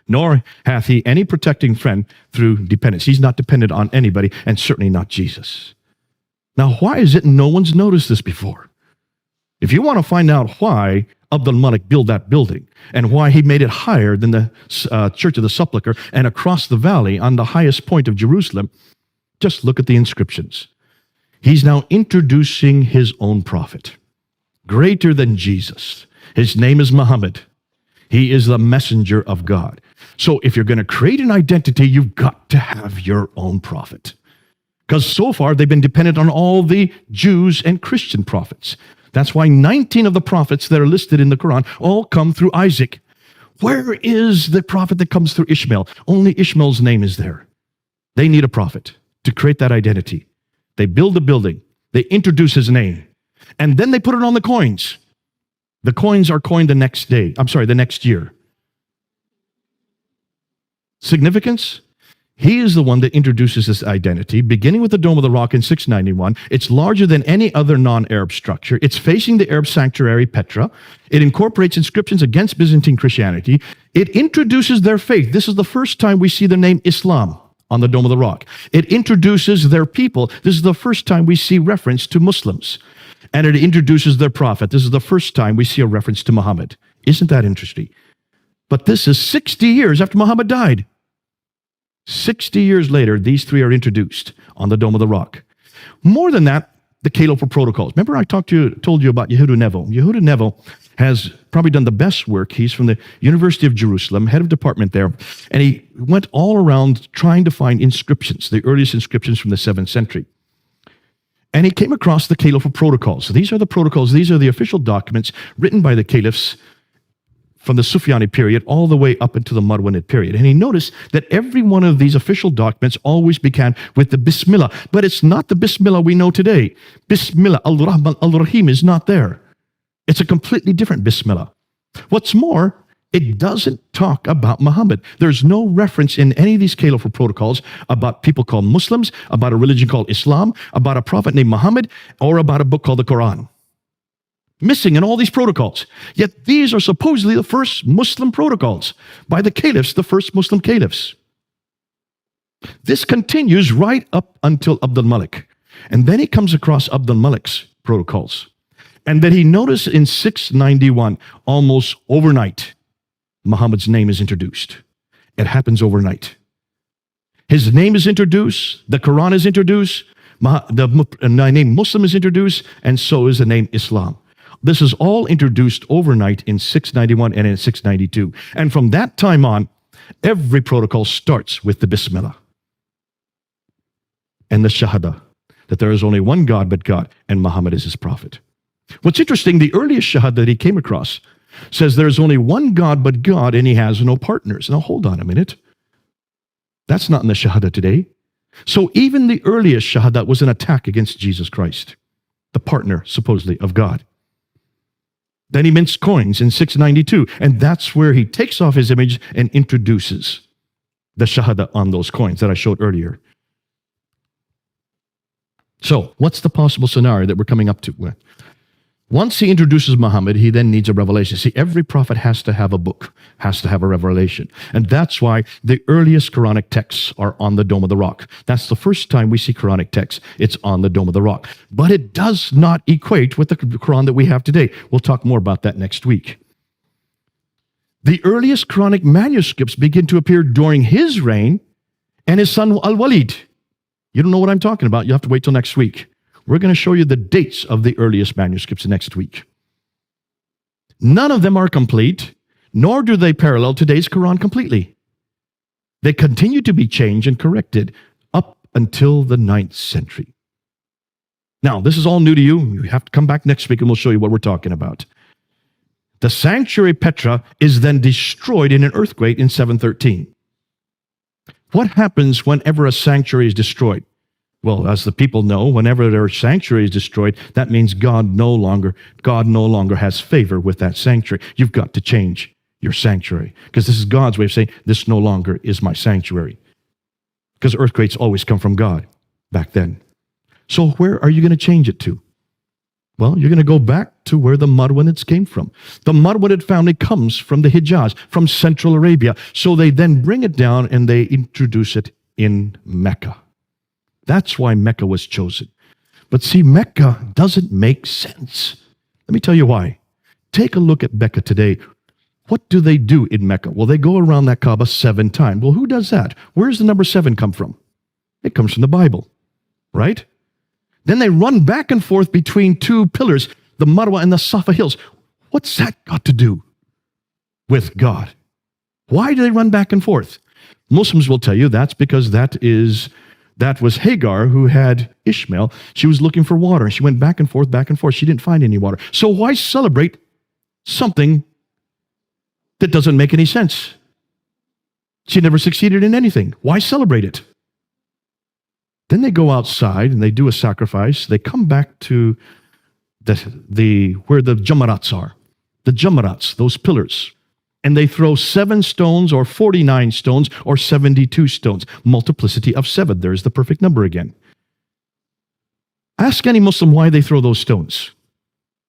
Nor hath he any protecting friend through dependence. He's not dependent on anybody, and certainly not Jesus. Now, why is it no one's noticed this before? If you want to find out why al-Malik built that building, and why he made it higher than the Church of the Sepulchre and across the valley on the highest point of Jerusalem, just look at the inscriptions. He's now introducing his own prophet, greater than Jesus. His name is Muhammad. He is the messenger of God. So if you're going to create an identity, you've got to have your own prophet. Because so far, they've been dependent on all the Jews and Christian prophets. That's why 19 of the prophets that are listed in the Quran all come through Isaac. Where is the prophet that comes through Ishmael? Only Ishmael's name is there. They need a prophet to create that identity. They build the building. They introduce his name. And then they put it on the coins. The coins are coined the next year. Significance? He is the one that introduces this identity, beginning with the Dome of the Rock in 691. It's larger than any other non-Arab structure. It's facing the Arab sanctuary, Petra. It incorporates inscriptions against Byzantine Christianity. It introduces their faith. This is the first time we see the name Islam on the Dome of the Rock. It introduces their people. This is the first time we see reference to Muslims. And it introduces their prophet. This is the first time we see a reference to Muhammad. Isn't that interesting? But this is 60 years after Muhammad died. 60 years later, these three are introduced on the Dome of the Rock. More than that, the Caliphal protocols. Remember I told you about Yehuda Nevo. Yehuda Nevo has probably done the best work. He's from the University of Jerusalem, head of department there, and he went all around trying to find inscriptions, the earliest inscriptions from the 7th century. And he came across the Caliphal protocols. So these are the protocols, these are the official documents written by the caliphs from the Sufyani period all the way up into the Marwanid period. And he noticed that every one of these official documents always began with the Bismillah, but it's not the Bismillah we know today. Bismillah, al-Rahman, al-Rahim is not there. It's a completely different Bismillah. What's more, it doesn't talk about Muhammad. There's no reference in any of these caliphal protocols about people called Muslims, about a religion called Islam, about a prophet named Muhammad, or about a book called the Quran. Missing in all these protocols. Yet these are supposedly the first Muslim protocols by the caliphs, the first Muslim caliphs. This continues right up until al-Malik. And then he comes across al-Malik's protocols. And then he noticed in 691, almost overnight, Muhammad's name is introduced. It happens overnight. His name is introduced, the Quran is introduced, the name Muslim is introduced, and so is the name Islam. This is all introduced overnight in 691 and in 692. And from that time on, every protocol starts with the Bismillah and the Shahada, that there is only one God but God, and Muhammad is his prophet. What's interesting, the earliest Shahada that he came across says there is only one God but God, and he has no partners. Now hold on a minute. That's not in the Shahada today. So even the earliest Shahada was an attack against Jesus Christ, the partner, supposedly, of God. Then he mints coins in 692, and that's where he takes off his image and introduces the Shahada on those coins that I showed earlier. So, what's the possible scenario that we're coming up to? Once he introduces Muhammad, he then needs a revelation. See, every prophet has to have a book, has to have a revelation. And that's why the earliest Quranic texts are on the Dome of the Rock. That's the first time we see Quranic texts. It's on the Dome of the Rock. But it does not equate with the Quran that we have today. We'll talk more about that next week. The earliest Quranic manuscripts begin to appear during his reign and his son al-Walid. You don't know what I'm talking about. You have to wait till next week. We're going to show you the dates of the earliest manuscripts next week. None of them are complete, nor do they parallel today's Quran completely. They continue to be changed and corrected up until the 9th century. Now, this is all new to you. You have to come back next week and we'll show you what we're talking about. The sanctuary Petra is then destroyed in an earthquake in 713. What happens whenever a sanctuary is destroyed? Well, as the people know, whenever their sanctuary is destroyed, that means God no longer has favor with that sanctuary. You've got to change your sanctuary, because this is God's way of saying, this no longer is my sanctuary. Because earthquakes always come from God back then. So where are you going to change it to? Well, you're going to go back to where the Marwanids came from. The Marwanid family comes from the Hijaz, from Central Arabia. So they then bring it down and they introduce it in Mecca. That's why Mecca was chosen. But see, Mecca doesn't make sense. Let me tell you why. Take a look at Mecca today. What do they do in Mecca? Well, they go around that Kaaba 7 times. Well, who does that? Where does the number 7 come from? It comes from the Bible, right? Then they run back and forth between 2 pillars, the Marwa and the Safa hills. What's that got to do with God? Why do they run back and forth? Muslims will tell you that's because that was Hagar who had Ishmael. She was looking for water. She went back and forth, back and forth. She didn't find any water. So why celebrate something that doesn't make any sense? She never succeeded in anything. Why celebrate it? Then they go outside and they do a sacrifice. They come back to where the Jamarats are. The Jamarats, those pillars. And they throw 7 stones or 49 stones or 72 stones. Multiplicity of 7. There's the perfect number again. Ask any Muslim why they throw those stones.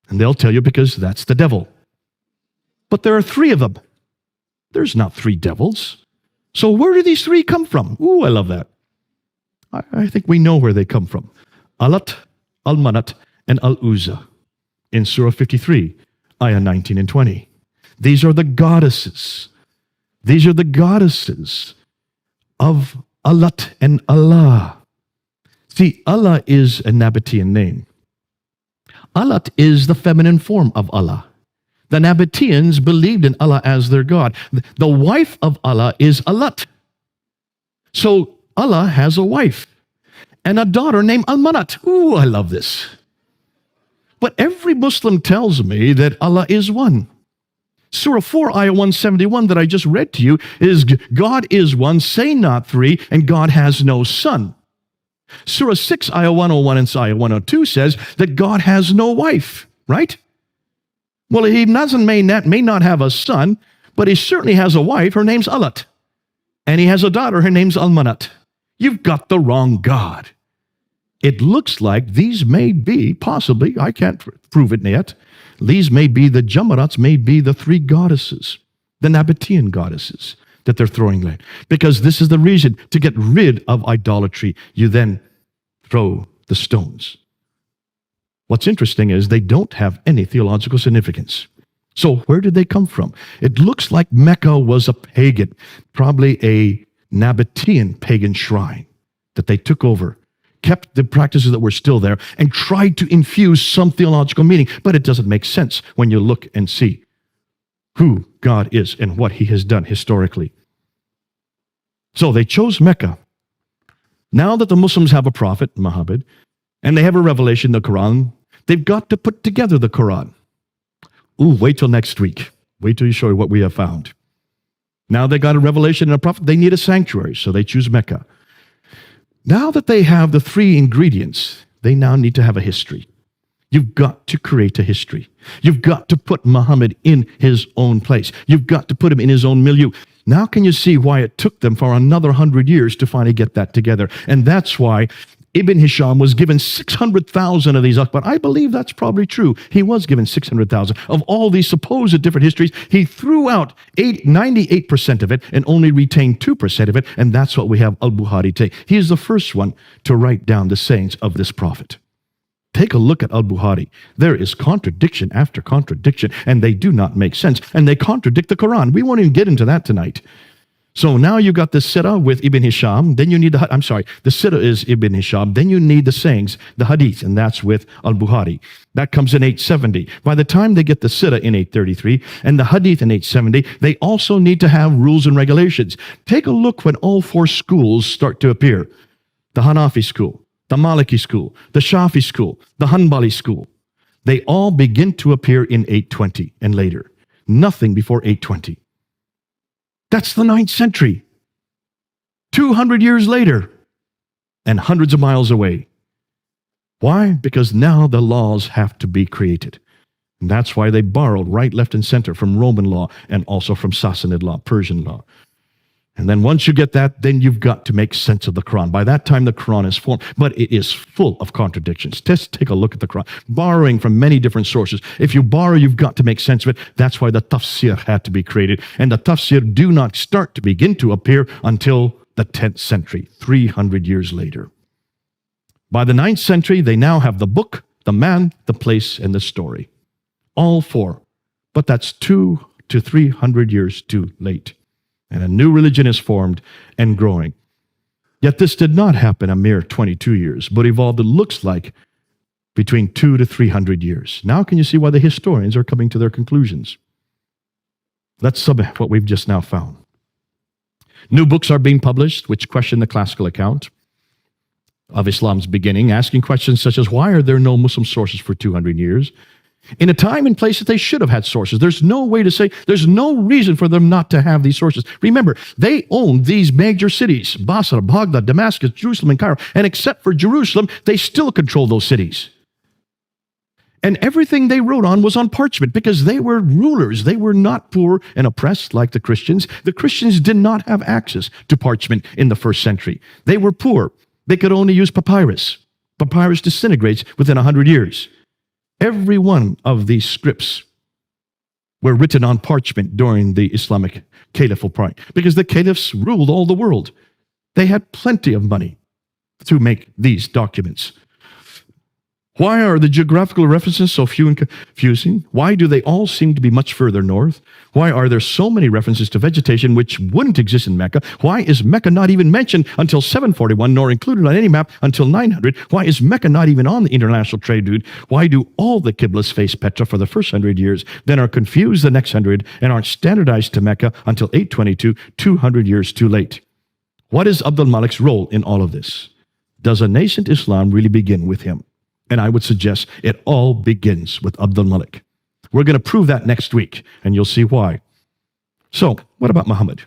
And they'll tell you because that's the devil. But there are 3 of them. There's not 3 devils. So where do these 3 come from? Ooh, I love that. I think we know where they come from. Alat, al-Manat, and al-Uzza. In Surah 53, ayah 19 and 20. These are the goddesses. These are the goddesses of Alat and Allah. See, Allah is a Nabatean name. Alat is the feminine form of Allah. The Nabateans believed in Allah as their God. The wife of Allah is Alat. So Allah has a wife and a daughter named al-Manat. Ooh, I love this. But every Muslim tells me that Allah is one. Surah 4, ayah 171 that I just read to you is God is one, say not 3, and God has no son. Surah 6, ayah 101 and ayah 102 says that God has no wife, right? Well, he may not have a son, but he certainly has a wife. Her name's Alat. And he has a daughter. Her name's al-Manat. You've got the wrong God. It looks like these may be, possibly, I can't prove it yet, these may be the Jamarats, may be the 3 goddesses, the Nabatean goddesses that they're throwing there. Because this is the reason, to get rid of idolatry, you then throw the stones. What's interesting is they don't have any theological significance. So where did they come from? It looks like Mecca was a pagan, probably a Nabatean pagan shrine that they took over, kept the practices that were still there, and tried to infuse some theological meaning. But it doesn't make sense when you look and see who God is and what he has done historically. So they chose Mecca. Now that the Muslims have a prophet, Muhammad, and they have a revelation, the Quran, they've got to put together the Quran. Ooh, wait till next week. Wait till you show you what we have found. Now they got a revelation and a prophet. They need a sanctuary, so they choose Mecca. Now that they have the three ingredients, they now need to have a history. You've got to create a history. You've got to put Muhammad in his own place. You've got to put him in his own milieu. Now can you see why it took them for another 100 years to finally get that together? And that's why Ibn Hisham was given 600,000 of these, but I believe that's probably true. He was given 600,000 of all these supposed different histories. He threw out 98% of it and only retained 2% of it, and that's what we have al-Bukhari take. He is the first one to write down the sayings of this prophet. Take a look at al-Bukhari. There is contradiction after contradiction, and they do not make sense, and they contradict the Quran. We won't even get into that tonight. So now you got the Sirah with Ibn Hisham, then you need the Sirah is Ibn Hisham, then you need the sayings, the Hadith, and that's with al-Bukhari. That comes in 870. By the time they get the Sirah in 833 and the Hadith in 870, they also need to have rules and regulations. Take a look when all four schools start to appear. The Hanafi school, the Maliki school, the Shafi school, the Hanbali school. They all begin to appear in 820 and later. Nothing before 820. That's the 9th century. 200 years later and hundreds of miles away. Why? Because now the laws have to be created. And that's why they borrowed right, left, and center from Roman law and also from Sassanid law, Persian law. And then once you get that, then you've got to make sense of the Quran. By that time, the Quran is formed, but it is full of contradictions. Just take a look at the Quran, borrowing from many different sources. If you borrow, you've got to make sense of it. That's why the tafsir had to be created. And the tafsir do not start to begin to appear until the 10th century, 300 years later. By the 9th century, they now have the book, the man, the place, and the story. All four. But that's 200 to 300 years too late. And a new religion is formed and growing. Yet this did not happen a mere 22 years, but evolved, it looks like, between 200 to 300 years. Now can you see why the historians are coming to their conclusions? Let's sum up what we've just now found. New books are being published which question the classical account of Islam's beginning, asking questions such as, why are there no Muslim sources for 200 years? In a time and place that they should have had sources. There's no way to say, there's no reason for them not to have these sources. Remember, they owned these major cities, Basra, Baghdad, Damascus, Jerusalem, and Cairo. And except for Jerusalem, they still control those cities. And everything they wrote on was on parchment because they were rulers. They were not poor and oppressed like the Christians. The Christians did not have access to parchment in the 1st century. They were poor. They could only use papyrus. Papyrus disintegrates within 100 years. Every one of these scripts were written on parchment during the Islamic caliphal period because the caliphs ruled all the world. They had plenty of money to make these documents. Why are the geographical references so few and confusing? Why do they all seem to be much further north? Why are there so many references to vegetation which wouldn't exist in Mecca? Why is Mecca not even mentioned until 741, nor included on any map until 900? Why is Mecca not even on the international trade route? Why do all the Qiblas face Petra for the first 100 years, then are confused the next 100, and aren't standardized to Mecca until 822, 200 years too late? What is al-Malik's role in all of this? Does a nascent Islam really begin with him? And I would suggest it all begins with al-Malik. We're going to prove that next week, and you'll see why. So, what about Muhammad?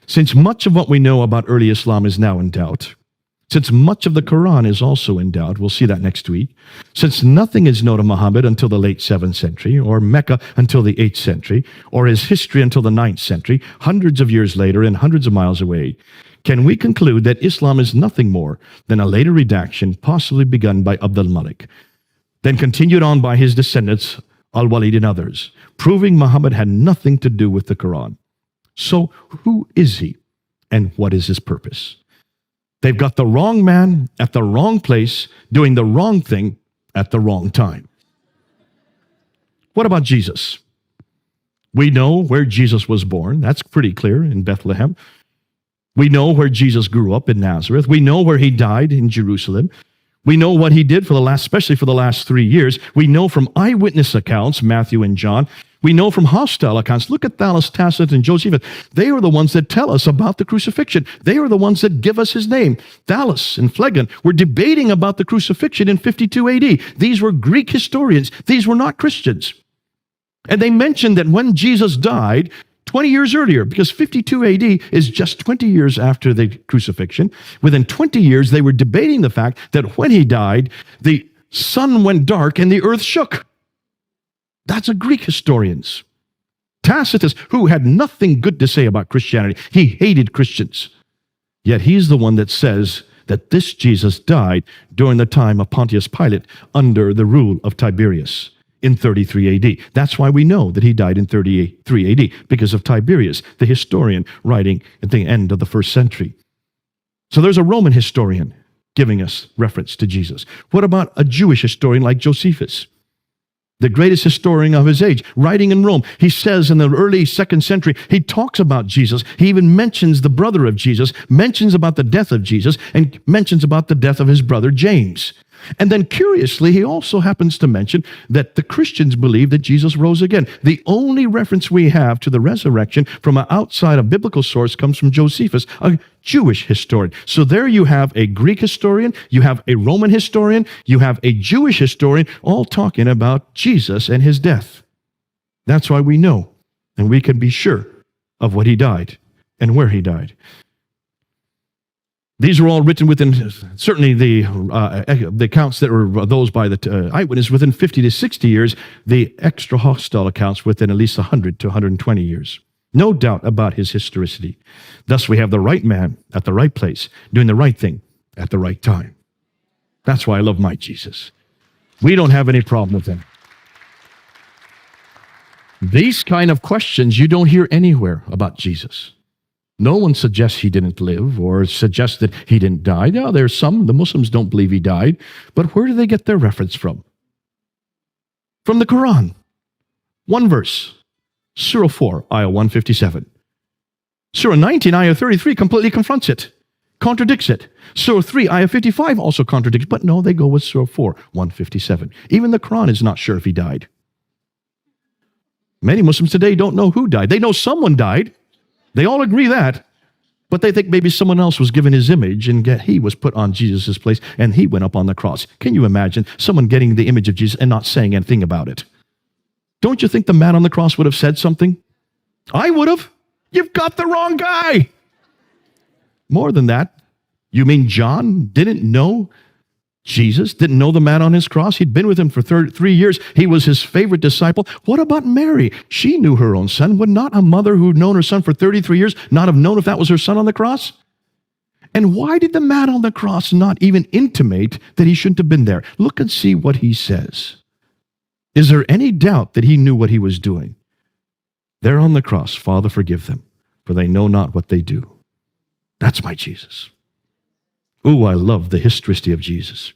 Since much of what we know about early Islam is now in doubt, since much of the Quran is also in doubt, we'll see that next week, since nothing is known of Muhammad until the late 7th century, or Mecca until the 8th century, or his history until the 9th century, hundreds of years later and hundreds of miles away, can we conclude that Islam is nothing more than a later redaction possibly begun by al-Malik, then continued on by his descendants, al-Walid and others, proving Muhammad had nothing to do with the Quran? So who is he and what is his purpose? They've got the wrong man at the wrong place doing the wrong thing at the wrong time. What about Jesus? We know where Jesus was born. That's pretty clear, in Bethlehem. We know where Jesus grew up, in Nazareth. We know where he died, in Jerusalem. We know what he did especially for the last 3 years. We know from eyewitness accounts, Matthew and John. We know from hostile accounts. Look at Thallus, Tacitus, and Josephus. They are the ones that tell us about the crucifixion. They are the ones that give us his name. Thallus and Phlegon were debating about the crucifixion in 52 AD. These were Greek historians. These were not Christians. And they mentioned that when Jesus died, 20 years earlier, because 52 AD is just 20 years after the crucifixion. Within 20 years, they were debating the fact that when he died, the sun went dark and the earth shook. That's a Greek historians. Tacitus, who had nothing good to say about Christianity, he hated Christians. Yet he's the one that says that this Jesus died during the time of Pontius Pilate under the rule of Tiberius in 33 AD. That's why we know that he died in 33 AD, because of Tiberius, the historian writing at the end of the first century. So there's a Roman historian giving us reference to Jesus. What about a Jewish historian like Josephus, the greatest historian of his age, writing in Rome? He says in the early 2nd century, he talks about Jesus. He even mentions the brother of Jesus, mentions about the death of Jesus, and mentions about the death of his brother James. And then curiously, he also happens to mention that the Christians believe that Jesus rose again. The only reference we have to the resurrection from an outside a biblical source comes from Josephus, a Jewish historian. So there you have a Greek historian, you have a Roman historian, you have a Jewish historian, all talking about Jesus and his death. That's why we know, and we can be sure of what he died and where he died. These were all written within, certainly the accounts that were those by the eyewitness, within 50 to 60 years, the extra hostile accounts within at least 100 to 120 years. No doubt about his historicity. Thus, we have the right man at the right place, doing the right thing at the right time. That's why I love my Jesus. We don't have any problem with him. These kind of questions you don't hear anywhere about Jesus. No one suggests he didn't live or suggests that he didn't die. Now, there's some, the Muslims don't believe he died, but where do they get their reference from? From the Quran. One verse, Surah 4, Ayah 157. Surah 19, Ayah 33 completely confronts it, contradicts it. Surah 3, Ayah 55 also contradicts, but no, they go with Surah 4, 157. Even the Quran is not sure if he died. Many Muslims today don't know who died. They know someone died. They all agree that, but they think maybe someone else was given his image and he was put on Jesus' place and he went up on the cross. Can you imagine someone getting the image of Jesus and not saying anything about it? Don't you think the man on the cross would have said something? I would have. You've got the wrong guy. More than that, you mean John didn't know Jesus, didn't know the man on his cross? He'd been with him for 3 years. He was his favorite disciple. What about Mary? She knew her own son. Would not a mother who'd known her son for 33 years not have known if that was her son on the cross? And why did the man on the cross not even intimate that he shouldn't have been there? Look and see what he says. Is there any doubt that he knew what he was doing? There on the cross, Father, forgive them, for they know not what they do. That's my Jesus. Oh, I love the historicity of Jesus.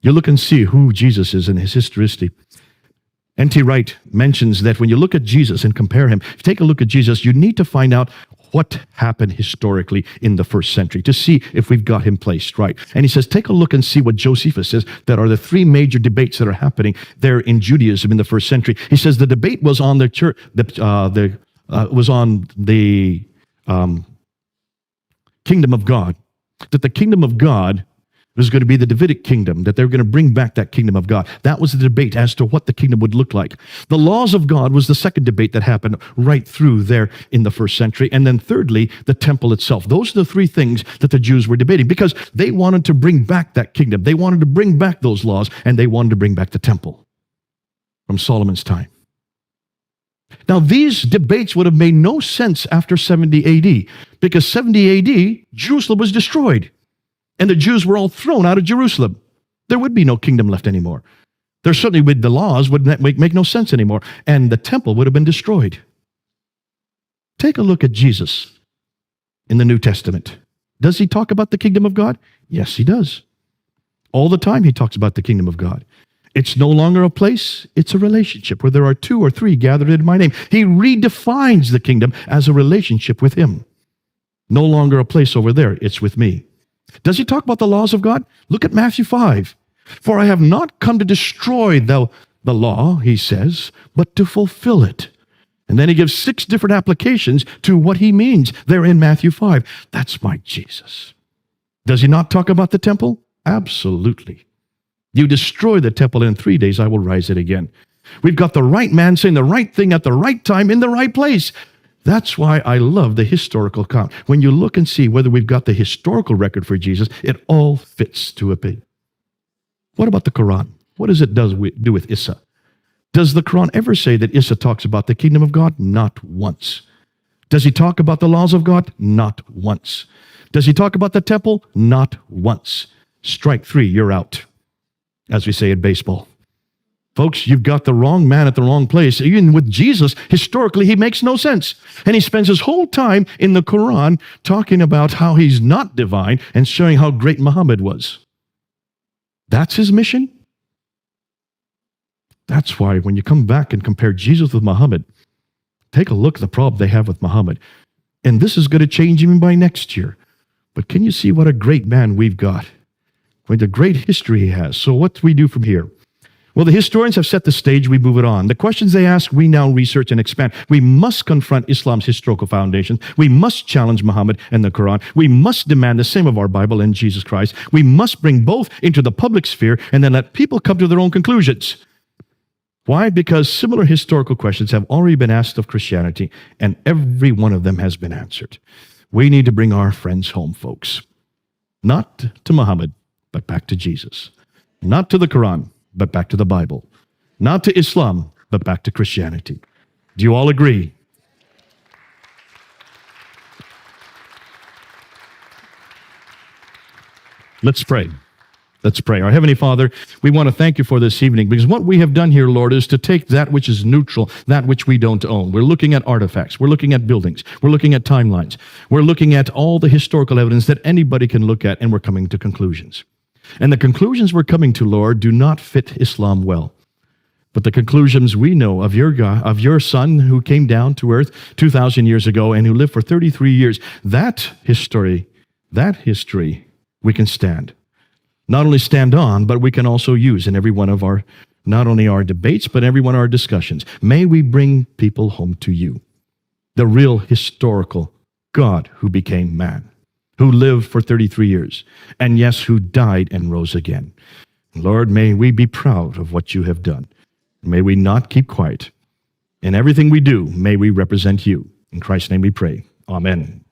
You look and see who Jesus is in his historicity. N.T. Wright mentions that when you look at Jesus and compare him, if you take a look at Jesus, you need to find out what happened historically in the first century to see if we've got him placed right. And he says, take a look and see what Josephus says that are the 3 major debates that are happening there in Judaism in the first century. He says the debate was on the church, kingdom of God. That the kingdom of God was going to be the Davidic kingdom, that they were going to bring back that kingdom of God. That was the debate as to what the kingdom would look like. The laws of God was the second debate that happened right through there in the first century. And then thirdly, the temple itself. Those are the 3 things that the Jews were debating because they wanted to bring back that kingdom. They wanted to bring back those laws, and they wanted to bring back the temple from Solomon's time. Now, these debates would have made no sense after 70 AD, because 70 AD, Jerusalem was destroyed, and the Jews were all thrown out of Jerusalem. There would be no kingdom left anymore. There certainly would, the laws would make no sense anymore, and the temple would have been destroyed. Take a look at Jesus in the New Testament. Does he talk about the kingdom of God? Yes, he does. All the time he talks about the kingdom of God. It's no longer a place, it's a relationship where there are 2 or 3 gathered in my name. He redefines the kingdom as a relationship with him. No longer a place over there, it's with me. Does he talk about the laws of God? Look at Matthew 5. For I have not come to destroy the law, he says, but to fulfill it. And then he gives 6 different applications to what he means there in Matthew 5. That's my Jesus. Does he not talk about the temple? Absolutely. You destroy the temple, and in 3 days I will rise it again. We've got the right man saying the right thing at the right time in the right place. That's why I love the historical account. When you look and see whether we've got the historical record for Jesus, it all fits to a P. What about the Quran? What does it do with Isa? Does the Quran ever say that Isa talks about the kingdom of God? Not once. Does he talk about the laws of God? Not once. Does he talk about the temple? Not once. Strike three, you're out, as we say in baseball. Folks, you've got the wrong man at the wrong place. Even with Jesus, historically, he makes no sense. And he spends his whole time in the Quran talking about how he's not divine and showing how great Muhammad was. That's his mission? That's why when you come back and compare Jesus with Muhammad, take a look at the problem they have with Muhammad. And this is going to change even by next year. But can you see what a great man we've got? What a great history he has. So what do we do from here? Well, the historians have set the stage, we move it on. The questions they ask, we now research and expand. We must confront Islam's historical foundations. We must challenge Muhammad and the Quran. We must demand the same of our Bible and Jesus Christ. We must bring both into the public sphere and then let people come to their own conclusions. Why? Because similar historical questions have already been asked of Christianity, and every one of them has been answered. We need to bring our friends home, folks. Not to Muhammad, but back to Jesus. Not to the Quran, but back to the Bible. Not to Islam, but back to Christianity. Do you all agree? Let's pray. Let's pray. Our Heavenly Father, we want to thank you for this evening, because what we have done here, Lord, is to take that which is neutral, that which we don't own. We're looking at artifacts. We're looking at buildings. We're looking at timelines. We're looking at all the historical evidence that anybody can look at, and we're coming to conclusions. And the conclusions we're coming to, Lord, do not fit Islam well. But the conclusions we know of your God, of your Son who came down to earth 2,000 years ago and who lived for 33 years, that history we can stand. Not only stand on, but we can also use in every one of our, not only our debates, but every one of our discussions. May we bring people home to you, the real historical God who became man, who lived for 33 years, and yes, who died and rose again. Lord, may we be proud of what you have done. May we not keep quiet. In everything we do, may we represent you. In Christ's name we pray. Amen.